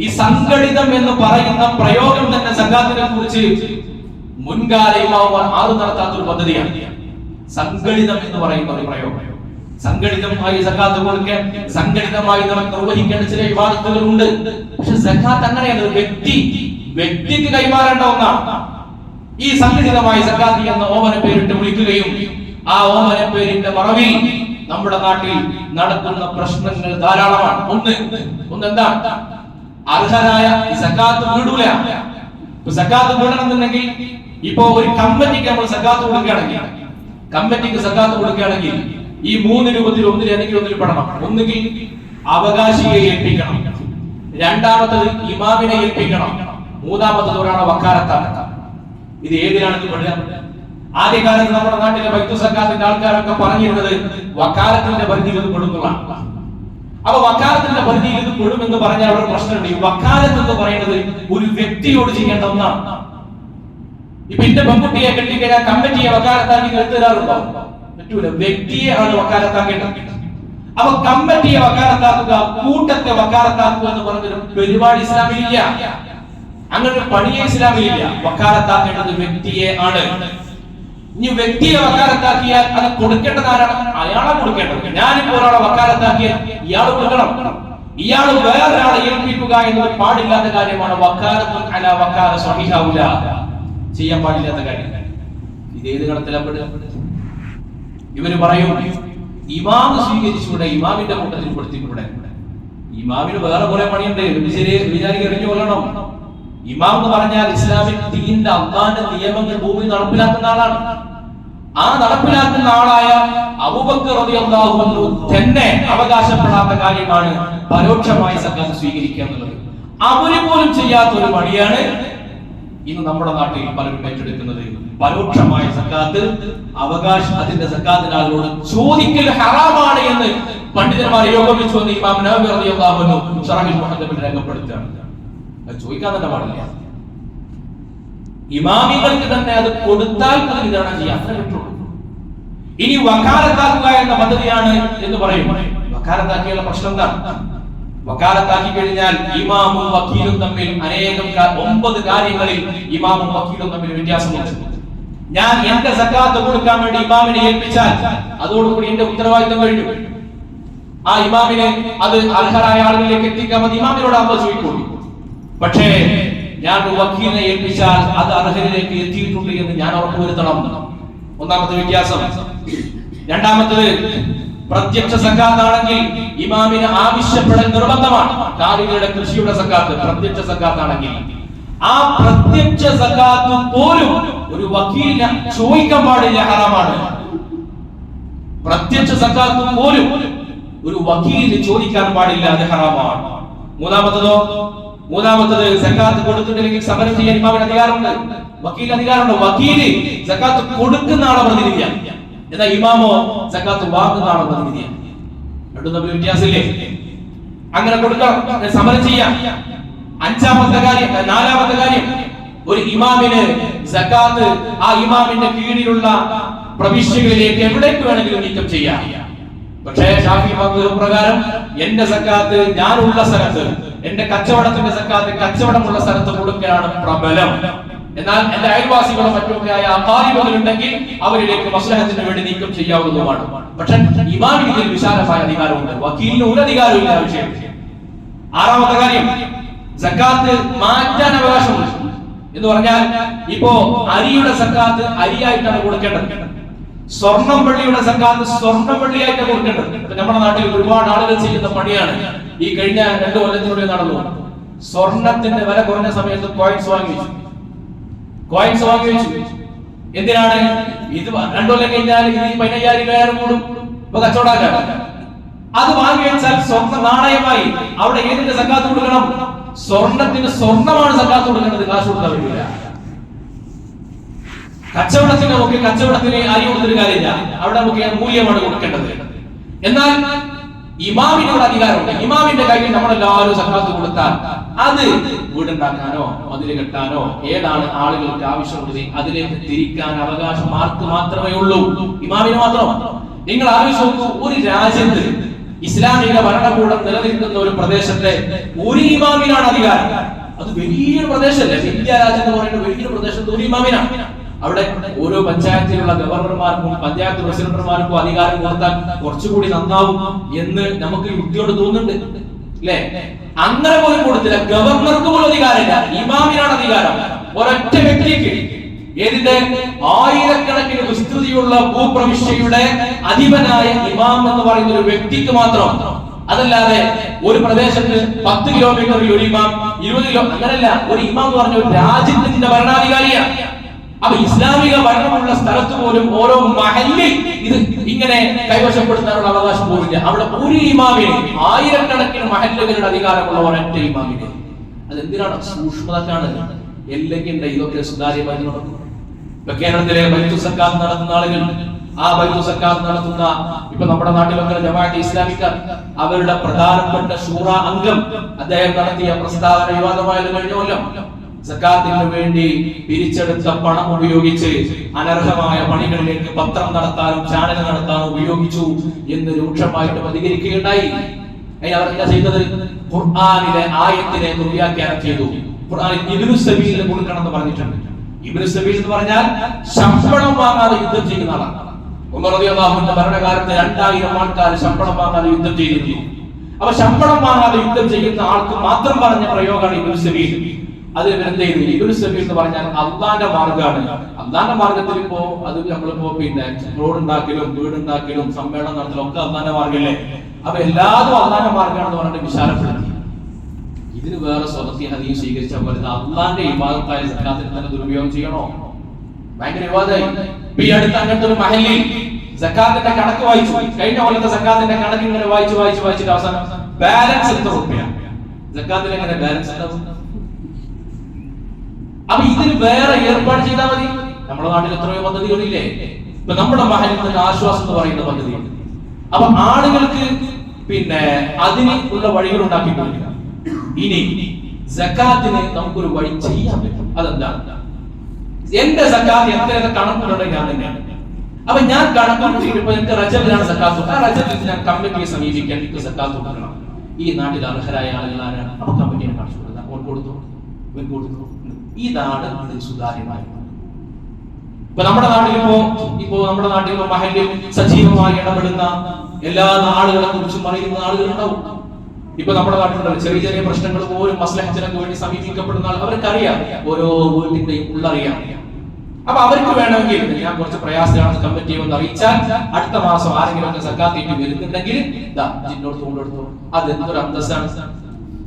A: ഈ സംഘടിതം എന്ന് പറയുന്ന പ്രയോഗം തന്നെ സക്കാത്തിനെ കുറിച്ച് മുൻകാല ഇമാമുമാർ ആരും നടത്താത്ത ഒരു പദ്ധതിയാണ്. സംഘടിതം എന്ന് പറയുന്ന ഒരു പ്രയോഗം, സംഘടിതമായി സക്കാത്ത് കൊടുക്കാൻ, സംഘടിതമായി നിർവഹിക്കേണ്ട ചില വിവാദങ്ങളുണ്ട്. പക്ഷെ സക്കാത്ത് അങ്ങനെയാണ്, വ്യക്തിക്ക് കൈമാറേണ്ട ഒന്നാണ്. ഈ സംഘടിതമായി സക്കാത്ത് എന്ന ഓമന പേരിട്ട് വിളിക്കുകയും ആ ഓമന പേരിന്റെ മറവിൽ നമ്മുടെ നാട്ടിൽ നടക്കുന്ന പ്രശ്നങ്ങൾ ധാരാളമാണ്. ഒന്ന് എന്താണ്? അർഹരായ സക്കാത്ത് വീടൂല. സക്കാത്ത് വീടണമെന്നുണ്ടെങ്കിൽ ഇപ്പോ ഒരു കമ്മിറ്റിക്ക് നമ്മൾ സക്കാത്ത് കൊടുക്കുകയാണെങ്കിൽ ഈ 3 രൂപത്തിൽ ഒന്നിൽ പെടണം. ഒന്നുകിൽ അവകാശിയെ ഏൽപ്പിക്കണം, രണ്ടാമത്തത് ഇമാമിനെ ഏൽപ്പിക്കണം, മൂന്നാമത്തത് ഒരാളെ വക്കാലത്താണ്. ഇത് ഏതിനാണ് പെടുക? ആദ്യകാലത്ത് നമ്മുടെ നാട്ടിലെ ബൈത്തുൽ സക്കാത്തിന്റെ ആൾക്കാരൊക്കെ പറഞ്ഞിരുന്നത് വക്കാലത്തിന്റെ പരിധിയിൽ ഇത് പെടുന്നതാണ്. അപ്പൊ വക്കാലത്തിന്റെ പരിധിയിൽ ഇത് പെടുമെന്ന് പറഞ്ഞാൽ അവിടെ പ്രശ്നമുണ്ട്. ഈ വക്കാലത്ത് എന്ന് പറയുന്നത് ഒരു വ്യക്തിയോട് ചെയ്യേണ്ട ഒന്നാണ്. ഇപ്പൊ എന്റെ പെൺകുട്ടിയെ കെട്ടിക്കഴിഞ്ഞാൽ കമ്മിറ്റിയെ വക്കാലത്താക്കി നിർത്തരാറുണ്ടോ? പറ്റൂല. വ്യക്തിയെ ആണ് വക്കാലത്താക്കേണ്ടത്. അപ്പൊ കമ്മിറ്റിയെ വക്കാലത്താക്കുക, കൂട്ടത്തെ വക്കാലത്താക്കുക എന്ന് പറഞ്ഞൊരു പരിപാടി ഇസ്ലാമിലില്ല. അങ്ങനെ ഒരു പണിയെ ഇസ്ലാമിലില്ല. വക്കാലത്താക്കേണ്ടത് വ്യക്തിയെ ആണ്. ഇനി വ്യക്തിയെ വക്കാലത്താക്കിയാൽ അത് കൊടുക്കേണ്ടത് ആരാണ്? അയാളെ കൊടുക്കേണ്ടത്. ഞാനിപ്പോ ഒരാളെ വക്കാലത്താക്കിയാൽ ഇയാൾ കൊടുക്കണം. ഇയാൾ വേറൊരാളെ ഏൽപ്പിക്കുക എന്നത് പാടില്ലാത്ത കാര്യമാണ്. വക്കാലത്തുൻ അലാ വക്കാല സ്വഹീഹാവുല, ചെയ്യാൻ പാടില്ലാത്ത കാര്യം. ഇത് ഏത് കടത്തിലപ്പെടുക? ഇവര് പറയും ഇമാം സ്വീകരിച്ചുകൂടെ, ഇമാമിന്റെ കൂട്ടത്തിൽ പെടുത്തിക്കൂടെ? ഇമാമിന് വേറെ കുറെ പണിയുണ്ട്. വിചാരിക്കുക എറിഞ്ഞു കൊല്ലണം. ഇമാം എന്ന് പറഞ്ഞാൽ ഇസ്ലാമിക് ദീനിന്റെ അള്ളാന്റെ നിയമങ്ങൾ ഭൂമി നടപ്പിലാക്കുന്ന ആളാണ്. ആ നടപ്പിലാക്കുന്ന ആളായ അബൂബക്കർ റളിയല്ലാഹു അൻഹു തന്നെ അവകാശപ്പെടാത്ത കാര്യമാണ് പരോക്ഷമായി സക്കാത്ത് സ്വീകരിക്കുക എന്നുള്ളത്. അവര് പോലും ചെയ്യാത്ത ഒരു പണിയാണ് ഇന്ന് നമ്മുടെ നാട്ടിൽ പലരും ഏറ്റെടുക്കുന്നത്. പരോക്ഷമായ സക്കാത്ത് അതിന്റെ സക്കാത്തിന്റെ ആളുകളോട് ചോദിക്കൽ ഹറാമാണ് എന്ന് പണ്ഡിതന്മാർ യോഗമിച്ചു എന്ന് ഇമാം നവവി റളിയല്ലാഹു അൻഹു ശറഹുൽ മുഹദ്ദബിൽ രേഖപ്പെടുത്തുകയാണ്. അത് ചോദിക്കാൻ തന്നെ പാടില്ല. ഇമാമികൾക്ക് തന്നെ അത് കൊടുത്താൽ അത് വിതരണം ചെയ്യാൻ പറ്റുള്ളൂ. ഇനി വക്കാലത്താക്കുക എന്ന പദ്ധതിയാണ് എന്ന് പറയും. വക്കാലത്താക്കിയുള്ള പ്രശ്നം എന്താണ്? വക്കാലത്താക്കി കഴിഞ്ഞാൽ ഇമാമും വക്കീലും തമ്മിൽ 9 കാര്യങ്ങളിൽ ഇമാമും വക്കീലും തമ്മിൽ വ്യത്യാസമുണ്ട്. ഞാൻ എന്റെ സക്കാത്ത് കൊടുക്കാൻ വേണ്ടി ഇമാമിനെ ഏൽപ്പിച്ചാൽ അതോടുകൂടി എന്റെ ഉത്തരവാദിത്തം കഴിഞ്ഞു. ആ ഇമാമിനെ അത് അർഹരായ ആളുകളിലേക്ക് എത്തിക്കാൻ മതി ഇമാമിനോട് അമ്മ ചോദിക്കുള്ളൂ. പക്ഷേ ഞാൻ വക്കീലിനെ ഏൽപ്പിച്ചാൽ അത് അർഹരിലേക്ക് എത്തിയിട്ടുണ്ട് എന്ന് ഞാൻ ഉറപ്പുവരുത്തണം. ഒന്നാമത്തെ വ്യത്യാസം. രണ്ടാമത്തത്, പ്രത്യക്ഷ സക്കാത്താണെങ്കിൽ ഇമാമിന് ആവശ്യപ്പെടൽ നിർബന്ധമാണ്. കാലികളുടെ കൃഷിയുടെ സക്കാത്ത് പ്രത്യക്ഷ സക്കാത്താണെങ്കിൽ ആ പ്രത്യക്ഷ സക്കാത്ത് പോലും ഒരു വക്കീലിന് ചോദിക്കാൻ പാടില്ല, ഹറാമാണ്. പ്രത്യക്ഷ സക്കാത്ത് പോലും ഒരു വക്കീലിന് ചോദിക്കാൻ പാടില്ല, അത് ഹറാമാണ്. മൂന്നാമത്തത് സക്കാത്ത് കൊടുത്തിട്ടില്ലെങ്കിൽ സമരം ചെയ്യാൻ ഇമാമിന് അധികാരമുണ്ട്, വക്കീലിന് അധികാരമുണ്ട്. വക്കീല് സക്കാത്ത് കൊടുക്കുന്ന ആളെ പ്രതിനിധിയാണ്, എന്നാൽ ഇമാമോ സക്കാത്ത് വാങ്ങുന്ന ആളെ പ്രതിനിധിയാണ്. രണ്ടും തമ്മിൽ വ്യത്യാസമില്ലേ? അങ്ങനെ കൊടുക്കണം, സമരം ചെയ്യാം. നാലാമത്തെ കാര്യം, ഒരു ഇമാമിന് സക്കാത്ത് ആ ഇമാമിന്റെ കീഴിലുള്ള പ്രവിശ്യകളിലേക്ക് എവിടേക്ക് വേണമെങ്കിലും നീക്കം ചെയ്യാം. പക്ഷേ ശാഫി മദ്ഹബ് പ്രകാരം എന്റെ സക്കാത്ത് ഞാനുള്ള സ്ഥലത്ത്, എന്റെ കച്ചവടത്തിന്റെ സക്കാത്ത് കച്ചവടമുള്ള സ്ഥലത്ത് കൊടുക്കലാണ് പ്രബലം. എന്നാൽ എന്റെ അയൽവാസികളോ മറ്റൊക്കെ ആയ അഖാരിബുകളുണ്ടെങ്കിൽ അവരിലേക്ക് മസ്ലഹത്തിന് വേണ്ടി നീക്കം ചെയ്യാവുന്നതുമാണ്. പക്ഷെ ഇമാമിന് ഇതിൽ വിശാലമായ അധികാരമുണ്ട്, വക്കീലിന് ഒരു അധികാരമില്ല ആ വിഷയം. ആറാമത്തെ കാര്യം, സക്കാത്ത് മാറ്റാൻ അവകാശമുണ്ട്. എന്ന് പറഞ്ഞാൽ ഇപ്പോ അരിയുടെ സക്കാത്ത് അരിയായിട്ടാണ് കൊടുക്കേണ്ടത്, സ്വർണം വെള്ളിയുടെ സക്കാത്ത് സ്വർണം വെള്ളിയായിട്ടാണ് കൊടുക്കേണ്ടത്. നമ്മുടെ നാട്ടിൽ ഒരുപാട് ആളുകൾ ചെയ്യുന്ന പണിയാണ്. ഈ കഴിഞ്ഞ 2 കൊല്ലത്തിനുള്ളിൽ നടന്നു. സ്വർണത്തിന്റെ വില കുറഞ്ഞ സമയത്ത് കോയിൻസ് വാങ്ങി വെച്ചു. എന്തിനാണ്? ഇത് 2 കൊല്ലം കഴിഞ്ഞാൽ 15,000 കൂടും, ഇപ്പൊ കച്ചവടമാക്കാൻ. അത് വാങ്ങി വെച്ചാൽ സ്വർണ്ണ നാണയമായി അവിടെ ഏതിന്റെ സക്കാത്ത് കൊടുക്കണം? സ്വർണത്തിന് സ്വർണമാണ് സക്കാത്ത് കൊടുക്കേണ്ടത്, കാശ് കൊടുക്കാൻ പറ്റില്ല. കച്ചവടത്തിന് അരി കൊടുത്തൊരു കാര്യമില്ല, അവിടെ നമുക്ക് മൂല്യമാണ് കൊടുക്കേണ്ടത്. എന്നാൽ ഇമാമിനോട് അധികാരമുണ്ട്. ഇമാമിന്റെ കയ്യിൽ നമ്മളെല്ലാവരും സക്കാത്ത് കൊടുത്താൽ അത് വീടുണ്ടാക്കാനോ മതില് കെട്ടാനോ ഏതാണ് ആളുകൾക്ക് ആവശ്യമുള്ളത് അതിലേക്ക് തിരിക്കാൻ അവകാശം ആർക്ക് മാത്രമേ ഉള്ളൂ? ഇമാമിന് മാത്രം. നിങ്ങൾ ആലോചിച്ച് നോക്കൂ, ഒരു രാജ്യത്ത് ഇസ്ലാമിക ഭരണകൂടം നിലനിൽക്കുന്ന ഒരു പ്രദേശത്തെ ഒരു ഇമാമിനാണ് അധികാരം. അത് വലിയൊരു പ്രദേശമല്ലേ, ഇന്ത്യ രാജ്യം എന്ന് പറയുന്ന വലിയൊരു പ്രദേശത്ത് ഒരു ഇമാമിനാണ്. അവിടെ ഓരോ പഞ്ചായത്തിലുള്ള ഗവർണർമാർക്കും പഞ്ചായത്ത് പ്രസിഡന്റുമാർക്കും അധികാരം കൊടുത്താൽ കുറച്ചുകൂടി നന്നാവും എന്ന് നമുക്ക് യുക്തിയോട് തോന്നുന്നുണ്ട്, അല്ലേ? അങ്ങനെ പോലും കൊടുത്തില്ല. ഗവർണർക്ക് പോലും അധികാരമില്ല, ഇമാമിനാണ് അധികാരം. ഒരൊറ്റ വ്യക്തിക്ക്, ഏതിന്റെ ആയിരക്കണക്കിന് വിസ്തൃതിയുള്ള ഭൂപ്രവിശ്യയുടെ അധിപനായ ഇമാം എന്ന് പറയുന്ന ഒരു വ്യക്തിക്ക് മാത്രം. അതല്ലാതെ ഒരു പ്രദേശത്ത് 10 കിലോമീറ്ററിൽ ഒരു ഇമാം, 20 കിലോമീറ്റർ, അങ്ങനല്ല. ഒരു ഇമാം എന്ന് പറഞ്ഞ ഒരു രാജ്യത്തിന്റെ ഭരണാധികാരിയാണ്. അപ്പൊ ഇസ്ലാമിക ഭരണമുള്ള സ്ഥലത്ത് പോലും ഓരോ മഹല്ലിൽ ഇത് ഇങ്ങനെ കൈവശപ്പെടുത്താനുള്ള അവകാശം പോലില്ല. അവിടെ ഒരു ഇമാമിന് ആയിരക്കണക്കിന് മഹല്ലുകളുടെ അധികാരമുള്ള ഒരൊറ്റ ഇമാമിന്. അതെന്തിനാണ്? സൂക്ഷ്മതക്കാണ്. അല്ലെങ്കിൽ ഇതൊക്കെ സുതാര്യമായി നടക്കും. ഇപ്പൊ കേരളത്തിലെ ബൈത്തുൽ സക്കാത്ത് നടത്തുന്ന ആളുകൾ, ആ ബൈത്തുൽ സക്കാത്ത് നടത്തുന്ന ഇപ്പൊ നമ്മുടെ നാട്ടിലൊക്കെ ജമാഅത്തെ ഇസ്ലാമിക്ക അവരുടെ പ്രധാനപ്പെട്ട ശൂറ അംഗം അദ്ദേഹം നടത്തിയ പ്രസ്താവന വിവാദമായത് കഴിഞ്ഞ കൊല്ലം. സക്കാത്തിന് വേണ്ടി പിരിച്ചെടുത്ത പണം ഉപയോഗിച്ച് അനർഹമായ പണികളിലേക്ക് പത്രം നടത്താനും ചാനൽ നടത്താനും ഉപയോഗിച്ചു എന്ന് രൂക്ഷമായിട്ട് പ്രതികരിക്കുകയുണ്ടായി. അവർ എന്താ ചെയ്തത്? ഖുർആനിലെ ആയത്തിനെ ദുർവ്യാഖ്യാനം ചെയ്തു. ഖുർആനിൽ ഇബ്നു സബീൽ കൊടുക്കണം എന്ന് പറഞ്ഞിട്ടുണ്ട്. ഇബ്നു സബീൽ എന്ന് പറഞ്ഞാൽ ശമ്പളം വാങ്ങാതെ യുദ്ധം ചെയ്യുന്ന ആളാണ്. ഉമർ റളിയല്ലാഹു അൻഹുവിന്റെ ഭരണകാലത്ത് 2000 ആൾക്കാർ ശമ്പളം വാങ്ങാതെ യുദ്ധം ചെയ്തിരുന്നു. അപ്പൊ ശമ്പളം വാങ്ങാതെ യുദ്ധം ചെയ്യുന്ന ആൾക്ക് മാത്രം പറഞ്ഞ പ്രയോഗമാണ് ഇബ്നു സബീൽ. അത് എന്ത് ചെയ്തു? ഇബ്നു സബീൽ എന്ന് പറഞ്ഞാൽ അള്ളാന്റെ മാർഗ്ഗമാണ്. അള്ളാന്റെ മാർഗത്തിൽ ഇപ്പോ അത് നമ്മളിപ്പോ റോഡ് ഉണ്ടാക്കലും വീടുണ്ടാക്കലും സമ്മേളനം നടത്തലും ഒക്കെ അള്ളാന്റെ മാർഗ്ഗമല്ലേ? അപ്പൊ എല്ലാതും അള്ളാന്റെ മാർഗ്ഗമാണെന്ന് പറഞ്ഞിട്ട് വിശാലപ്പെടുത്തി. ഇതിന് വേറെ സ്വതന്ത്രി ഹദീസ് സ്വീകരിച്ച പോലെ അള്ളാന്റെ ഇബാദത്തായ സക്കാത്തിൽ തന്നെ ദുരുപയോഗം ചെയ്യണോ? ഭയങ്കര വിവാദമായി. ഈ അടുത്ത് അങ്ങനത്തെ ഒരു മഹല്ലിൽ സക്കാത്തിന്റെ കണക്ക് വായിച്ചു. കഴിഞ്ഞ കൊല്ലത്തെ സക്കാത്തിന്റെ കണക്ക് ഇങ്ങനെ വായിച്ചിട്ട് അവസാനം ബാലൻസ് എത്ര രൂപയാണ്? സക്കാത്തിൽ എങ്ങനെ ബാലൻസ് ഉണ്ടാവും? അപ്പൊ ഇതിന് വേറെ ഏർപ്പാട് ചെയ്താൽ മതി. നമ്മുടെ നാട്ടിൽ എത്രയോ പദ്ധതികളില്ലേ? ഇപ്പൊ നമ്മുടെ മഹലിൽ നിന്ന് ആശ്വാസം എന്ന് പറയുന്ന പദ്ധതിയുണ്ട്. അപ്പൊ ആളുകൾക്ക് പിന്നെ അതിന് ഉള്ള വഴികൾ ഉണ്ടാക്കിയിട്ടില്ല. ഇനി സക്കാത്തിന് നമുക്കൊരു വഴി ചെയ്യാൻ പറ്റും. അതെന്താണ്? എന്റെ സക്കാത്ത് എത്രയൊക്കെ കണക്കുകളുടെ ഞാൻ തന്നെയാണ്. അപ്പൊ ഞാൻ കണക്കുകൂട്ടിയിട്ടിപ്പോ എനിക്ക് റജബിലാണ് സക്കാത്ത്. ആ റജബിൽ ഞാൻ കമ്മിറ്റിയെ സമീപിക്കാൻ എനിക്ക് സക്കാത്ത് കൊടുക്കണം. ഈ നാട്ടിൽ അർഹരായ ആളുകൾ ആരാണ്? അപ്പൊ കമ്മിറ്റിയെ കാണിച്ചു കൊടുക്കാം. ഓൺ കൊടുത്തു, ഇതാണ് അതിൽ സുതാര്യമായി. ഇപ്പൊ നമ്മുടെ നാട്ടിലിപ്പോ മഹല്ലിൽ സജീവമായി ഇടപെടുന്ന എല്ലാ ആളുകളെ കുറിച്ചും അറിയുന്ന ആളുകൾ ഉണ്ടാവും. ഇപ്പൊ നമ്മുടെ നാട്ടിലുള്ള ചെറിയ ചെറിയ പ്രശ്നങ്ങൾ പോലും മസ്ലഹത്തിനൊക്കെ വേണ്ടി സമീപിക്കപ്പെടുന്ന ആൾ അവർക്കറിയാം, ഓരോ വീട്ടിന്റെയും ഉള്ളറിയാം. അപ്പൊ അവർക്ക് വേണമെങ്കിൽ ഞാൻ കുറച്ച് പ്രയാസമാണ് കമ്മിറ്റി എന്ന് അറിയിച്ചാൽ അടുത്ത മാസം ആരെങ്കിലും ഒക്കെ സക്കാത്ത് വരുന്നുണ്ടെങ്കിൽ ജിന്നോട് കൊണ്ടെടുത്തു. അത് എന്തൊരു അന്തസ്സാണ്.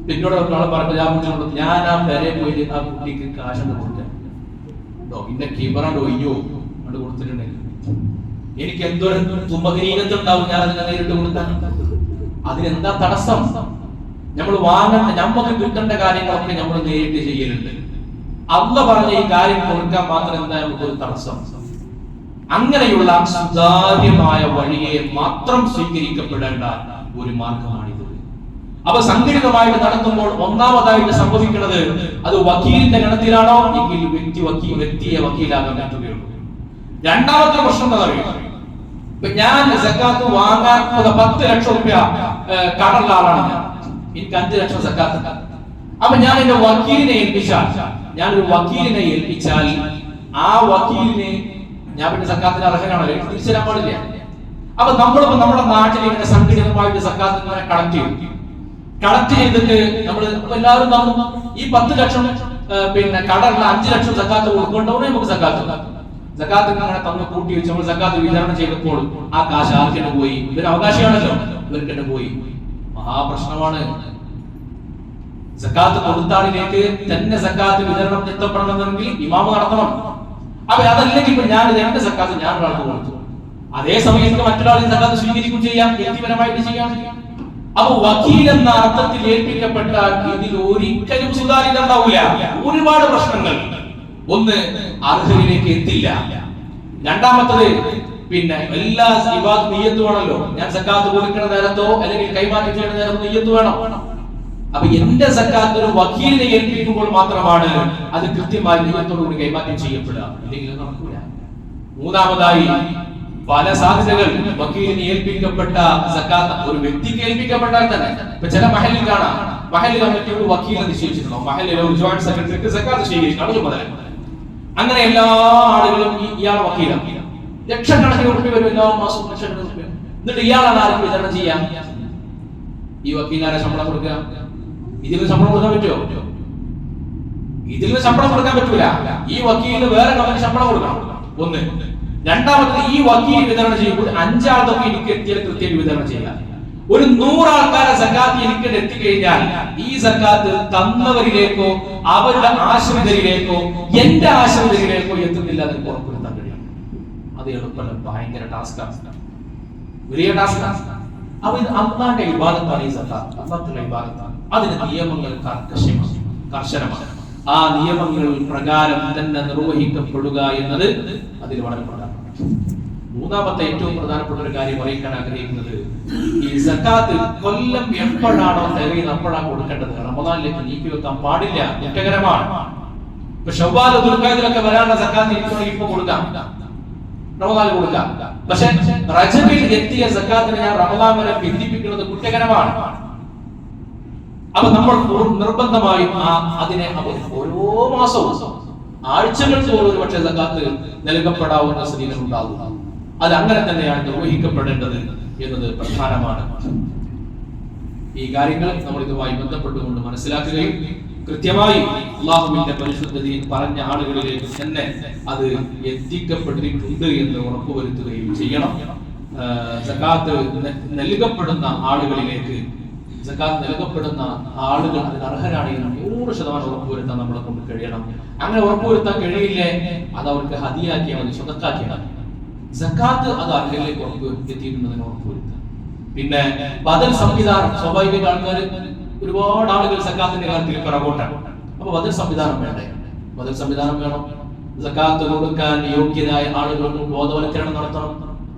A: പിന്നോട് ഒരാൾ പറഞ്ഞു, ഞാൻ ആ പേരെ പോയി ആ കുട്ടിക്ക് കാശ് കൊടുത്തിട്ടുണ്ടോ ഇന്റെ കീബറാണ്ട് ഒയ്യോ അത് കൊടുത്തിട്ടുണ്ടെങ്കിൽ എനിക്ക് എന്തൊരു തുമ്പകരീനത്തുണ്ടാവും. ഞാൻ അതിനെ നേരിട്ട് കൊടുക്കാൻ അതിനെന്താ തടസ്സം? നമ്മൾ വാങ്ങേണ്ട നമുക്ക് കിട്ടേണ്ട കാര്യങ്ങളൊക്കെ നമ്മൾ നേരിട്ട് ചെയ്യലുണ്ട്. അള്ളാഹ് പറഞ്ഞ ഈ കാര്യം കൊടുക്കാൻ മാത്രം എന്താ നമുക്കൊരു തടസ്സം? അങ്ങനെയുള്ള സുതാര്യമായ വഴിയെ മാത്രം സ്വീകരിക്കപ്പെടേണ്ട ഒരു മാർഗമാണിത്. അപ്പൊ സംഘടിതമായിട്ട് നടത്തുമ്പോൾ ഒന്നാമതായിട്ട് സംഭവിക്കുന്നത് അത് വക്കീലിന്റെ ഗണത്തിലാണോ എങ്കിൽ വ്യക്തിയെ വക്കീലാകാൻ പറ്റുകയുള്ളൂ. രണ്ടാമത്തെ പ്രശ്നം എന്താ പറയുക? ഇപ്പൊ ഞാൻ സക്കാത്ത് വാങ്ങാൻ 10 ലക്ഷം രൂപ കടമുള്ള ആളാണ് ഞാൻ. എനിക്ക് 5 ലക്ഷം സക്കാത്ത്. അപ്പൊ ഞാൻ എന്റെ വക്കീലിനെ ഏൽപ്പിച്ചാൽ ആ വക്കീലിനെ ഞാൻ പിന്നെ സക്കാത്തിന് അർഹനാണല്ലോ, തിരിച്ചു തരാൻ പാടില്ല. അപ്പൊ നമ്മളിപ്പോ നമ്മുടെ നാട്ടിൽ ഇങ്ങനെ സംഘടിതമായിട്ട് സക്കാത്ത് ഇങ്ങനെ കളക്ട് ചെയ്തിട്ട് നമ്മൾ എല്ലാവരും തന്നു. ഈ 10 ലക്ഷം പിന്നെ കടമുള്ള 5 ലക്ഷം സക്കാത്ത് കൊടുക്കൊണ്ടോടെ നമുക്ക് സക്കാത്ത് ഇങ്ങനെ തന്നു കൂട്ടി വെച്ച് നമ്മൾ സക്കാത്ത് വിതരണം ചെയ്തപ്പോൾ ആ കാശ് ആർക്കെന്നെ പോയി? ഇവര് അവകാശിയാണല്ലോ, ഇവർക്കെന്നെ പോയി. മഹാപ്രശ്നമാണ്. സക്കാത്ത് കൊടുത്ത ആളിലേക്ക് തന്നെ സക്കാത്ത് വിതരണം എത്തപ്പെടണമെങ്കിൽ ഇമാമ് നടത്തണം. അപ്പൊ അതല്ലെങ്കിൽ ഇപ്പൊ ഞാൻ എന്റെ സക്കാത്ത് ഞാൻ ഒരാൾക്ക് കൊടുത്തു, അതേ സമയത്ത് മറ്റൊരാളിൽ സക്കാത്ത് സ്വീകരിക്കുകയും ചെയ്യാം, വ്യക്തിപരമായിട്ട് ചെയ്യാം. അപ്പൊ വക്കീൽ എന്ന അർത്ഥത്തിൽ ഏൽപ്പിക്കപ്പെട്ട ഇതിൽ ഒരിക്കലും സുതാര്യത ഉണ്ടാവില്ല. ഒരുപാട് പ്രശ്നങ്ങൾ. ഒന്ന്, അർഹരിലേക്ക് എത്തില്ല. രണ്ടാമത്തത്, പിന്നെ എല്ലാ ഇബാദത്തും നിയ്യത്ത് വേണമല്ലോ. ഞാൻ സക്കാത്ത് കൊടുക്കുന്ന നേരത്തോ അല്ലെങ്കിൽ കൈമാറ്റം ചെയ്യുന്ന നേരത്തോ നിയ്യത്ത് വേണം. അപ്പൊ എന്റെ സക്കാത്ത് ഒരു വക്കീലിനെ ഏൽപ്പിക്കുമ്പോൾ മാത്രമാണ് അത് കൃത്യമായി നിയമത്തോടുകൂടി കൈമാറ്റം ചെയ്യപ്പെടുക, ഇല്ലെങ്കിൽ നടക്കൂല. മൂന്നാമതായി, പല സാധ്യതകൾ വക്കീലിന് ഏൽപ്പിക്കപ്പെട്ട സക്കാത്ത് ഒരു വ്യക്തിക്ക് ഏൽപ്പിക്കപ്പെട്ടാൽ തന്നെ ഇപ്പൊ ചില മഹലിൽ കാണാം, മഹലിൽ കമ്മിറ്റി ഒരു വക്കീലിനെ നിശ്ചയിച്ചിട്ടുണ്ടോ, മഹലിലെ ഒരു ജോയിന്റ് സെക്രട്ടറിക്ക് സക്കാത്ത് സ്വീകരിക്കണം ചുമതല. അങ്ങനെ എല്ലാ ആളുകളും ഇയാൾ വക്കീലാണ്, ലക്ഷക്കണക്കിന് രൂപ വരും എല്ലാ മാസവും, ലക്ഷക്കണക്കിന് രൂപ. എന്നിട്ട് ഇയാളാണ് ആർക്ക് വിതരണം ചെയ്യാം? ഈ വക്കീലാരെ ശമ്പളം കൊടുക്കുക? ഇതിന് ശമ്പളം കൊടുക്കാൻ പറ്റുമോ? ഇതിന് ശമ്പളം കൊടുക്കാൻ പറ്റൂല. ഈ വക്കീലിന് വേറെ കമ്പനി ശമ്പളം കൊടുക്കണം. ഒന്ന്. രണ്ടാമത്, ഈ വക്കീൽ വിതരണം ചെയ്യുമ്പോൾ 5 ആൾക്കൊക്കെ എനിക്ക് എത്തിയാൽ കൃത്യം വിതരണം ചെയ്യാം. ഒരു 100 ആൾക്കാരെ സക്കാത്ത് എനിക്ക് എത്തിക്കഴിഞ്ഞാൽ ഈ സക്കാത്ത് തന്നവരിലേക്കോ അവരുടെ ആശ്രിതരിലേക്കോ എന്റെ ആശ്രിതരിലേക്കോ എത്തുന്നില്ല എന്ന് ഉറപ്പുവരുത്താൻ കഴിയും. അത് എളുപ്പമല്ല, ഭയങ്കര ടാസ്കാണ്, വലിയ ടാസ്കാണ്. അപ്പൊ ഇത് അള്ളാന്റെ ഇബാദത്താണ്. ഈ സക്കാത്ത് അള്ളാഹുവിന്റെ ഇബാദത്താണ്. അതിന് നിയമങ്ങൾ കർശനമാണ്. ആ നിയമങ്ങൾ പ്രകാരം തന്നെ നിർവഹിക്കപ്പെടുക എന്നത് അതിൽ വളരെ പ്രധാനമാണ്. മൂന്നാമത്തെ ഏറ്റവും പ്രധാനപ്പെട്ട ഒരു കാര്യം അറിയിക്കാൻ ആഗ്രഹിക്കുന്നത്, ഈ സക്കാത്ത് കൊല്ലം എപ്പോഴാണോ തികയുന്നത് അപ്പോഴാണ് കൊടുക്കേണ്ടത്. റമദാനിലേക്ക് നീക്കി വെക്കാൻ പാടില്ല, കുറ്റകരമാണ്. ഇപ്പൊ ശവ്വാൽ ദുൽഖഅദിലൊക്കെ വരാനുള്ള സക്കാത്ത് ഇപ്പൊ കൊടുക്കാം, റമദാനിൽ കൊടുക്കാം. പക്ഷെ റജബിൽ എത്തിയ സക്കാത്തിനെ ഞാൻ റമദാൻ വരെ ബന്ധിപ്പിക്കുന്നത് കുറ്റകരമാണ്. അപ്പൊ നമ്മൾ നിർബന്ധമായും അതിനെ ഓരോ മാസവും ആഴ്ചകൾ തോറും ഒരു പക്ഷേ സക്കാത്ത് നൽകപ്പെടാവുന്ന സ്ഥിതികൾ ഉണ്ടാകും. അത് അങ്ങനെ തന്നെയാണ് നിർവഹിക്കപ്പെടേണ്ടത് എന്നത് പ്രധാനമാണ്. ഈ കാര്യങ്ങൾ നമ്മൾ ഇതുമായി ബന്ധപ്പെട്ടുകൊണ്ട് മനസ്സിലാക്കുകയും കൃത്യമായി അല്ലാഹുവിന്റെ പരിശുദ്ധതയിൽ പറഞ്ഞ ആളുകളിലേക്ക് തന്നെ അത് എത്തിക്കപ്പെട്ടിട്ടുണ്ട് എന്ന് ഉറപ്പുവരുത്തുകയും ചെയ്യണം. സക്കാത്ത് നൽകപ്പെടുന്ന ആളുകളിലേക്ക്, സക്കാത്ത് നൽകപ്പെടുന്ന ആളുകൾ അതിന് അർഹരാണ് എന്ന് 100% ഉറപ്പുവരുത്താൻ നമ്മളെ കൊണ്ട് കഴിയണം. അങ്ങനെ ഉറപ്പുവരുത്താൻ കഴിയില്ലേ, അത് അവർക്ക് ഹദിയാക്കിയാൽ മതി, സ്വതക്കാക്കിയാൽ മതി. സക്കാത്ത് അത് അർഹരിലേക്ക് എത്തിയിട്ടുണ്ടെന്ന് ഉറപ്പുവരുത്താം. പിന്നെ ബദൽ സംവിധാനം, സ്വാഭാവിക ആൾക്കാർ ഒരുപാട് ആളുകൾ സക്കാത്തിന്റെ കാര്യത്തിൽ പിറകോട്ടാണ്. അപ്പൊ ബദൽ സംവിധാനം വേണ്ടേ? ബദൽ സംവിധാനം വേണം. സക്കാത്ത് കൊടുക്കാൻ യോഗ്യരായ ആളുകൾക്ക് ബോധവൽക്കരണം നടത്തണം.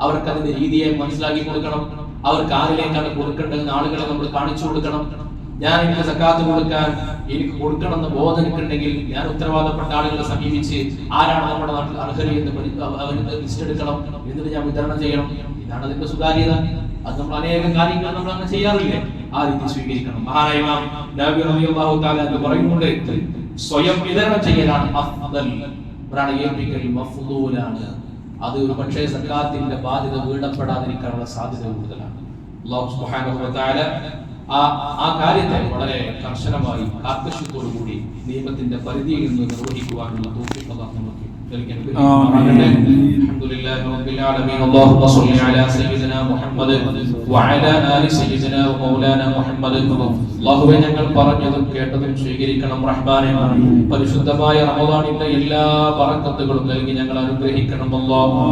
A: അവർക്ക് അതിന്റെ രീതിയെ മനസ്സിലാക്കി കൊടുക്കണം. അവർക്ക് ആരിലേക്കാണ് കൊടുക്കേണ്ടതെന്ന് ആളുകളെ നമ്മൾ കാണിച്ചു കൊടുക്കണം. ഞാൻ എനിക്ക് സക്കാത്ത് കൊടുക്കാൻ എനിക്ക് കൊടുക്കണം എന്ന ബോധം എനിക്കുണ്ടെങ്കിൽ ഞാൻ ഉത്തരവാദപ്പെട്ട ആളുകളെ സമീപിച്ച് ആരാണ് നമ്മുടെ നാട്ടിൽ അർഹരി എന്ന് അവരുടെ ലിസ്റ്റ് എടുക്കണം, എന്നിട്ട് ഞാൻ വിതരണം ചെയ്യണം. ഇതാണ് അതിന്റെ സുതാര്യത. അത് നമ്മൾ അനേകം കാര്യങ്ങൾ നമ്മൾ അങ്ങനെ ചെയ്യാറില്ലേ? ആ രീതി സ്വീകരിക്കണം. മഹാനായ ഇമാം നബവി റളിയല്ലാഹു തആല എന്ന് പറയുന്നുണ്ട്, സ്വയം വിതരണം ചെയ്യലാണ് അഫ്ദൽ, ഒരാളെ ഏൽപ്പിക്കൽ മഫ്ദൂലാണ്. അത് ഒരു പക്ഷേ സക്കാത്തിന്റെ ബാധ്യത വീഴപ്പെടാതിരിക്കാനുള്ള സാധ്യത കൂടുതലാണ്. അല്ലാഹു സുബ്ഹാനഹു വ തആല ആ കാര്യത്തെ വളരെ കർശനമായി കാർക്കശ്യത്തോടുകൂടി നിയമത്തിന്റെ പരിധിയിൽ നിന്ന് നിർവഹിക്കുവാനുള്ള തൗഫീഖ് അല്ലാഹു നമുക്ക് നൽകട്ടെ. അൽഹംദുലില്ലാഹി റബ്ബിൽ ആലമീൻ. അല്ലാഹുമ്മ സ്വല്ലി അലാ സയ്യിദിനാ മുഹമ്മദ് വഅലാ ആലി സയ്യിദിനാ മൗലാനാ മുഹമ്മദ്. അല്ലാഹുവേ, ഞങ്ങൾ പറഞ്ഞതും കേട്ടതും സ്വീകരിക്കണം റഹ്മാനേ. പരിശുദ്ധമായ റമദാനിന്റെ എല്ലാ ബറക്കത്തുകളും നൽകി ഞങ്ങൾ അനുഗ്രഹിക്കണം അല്ലാഹ്.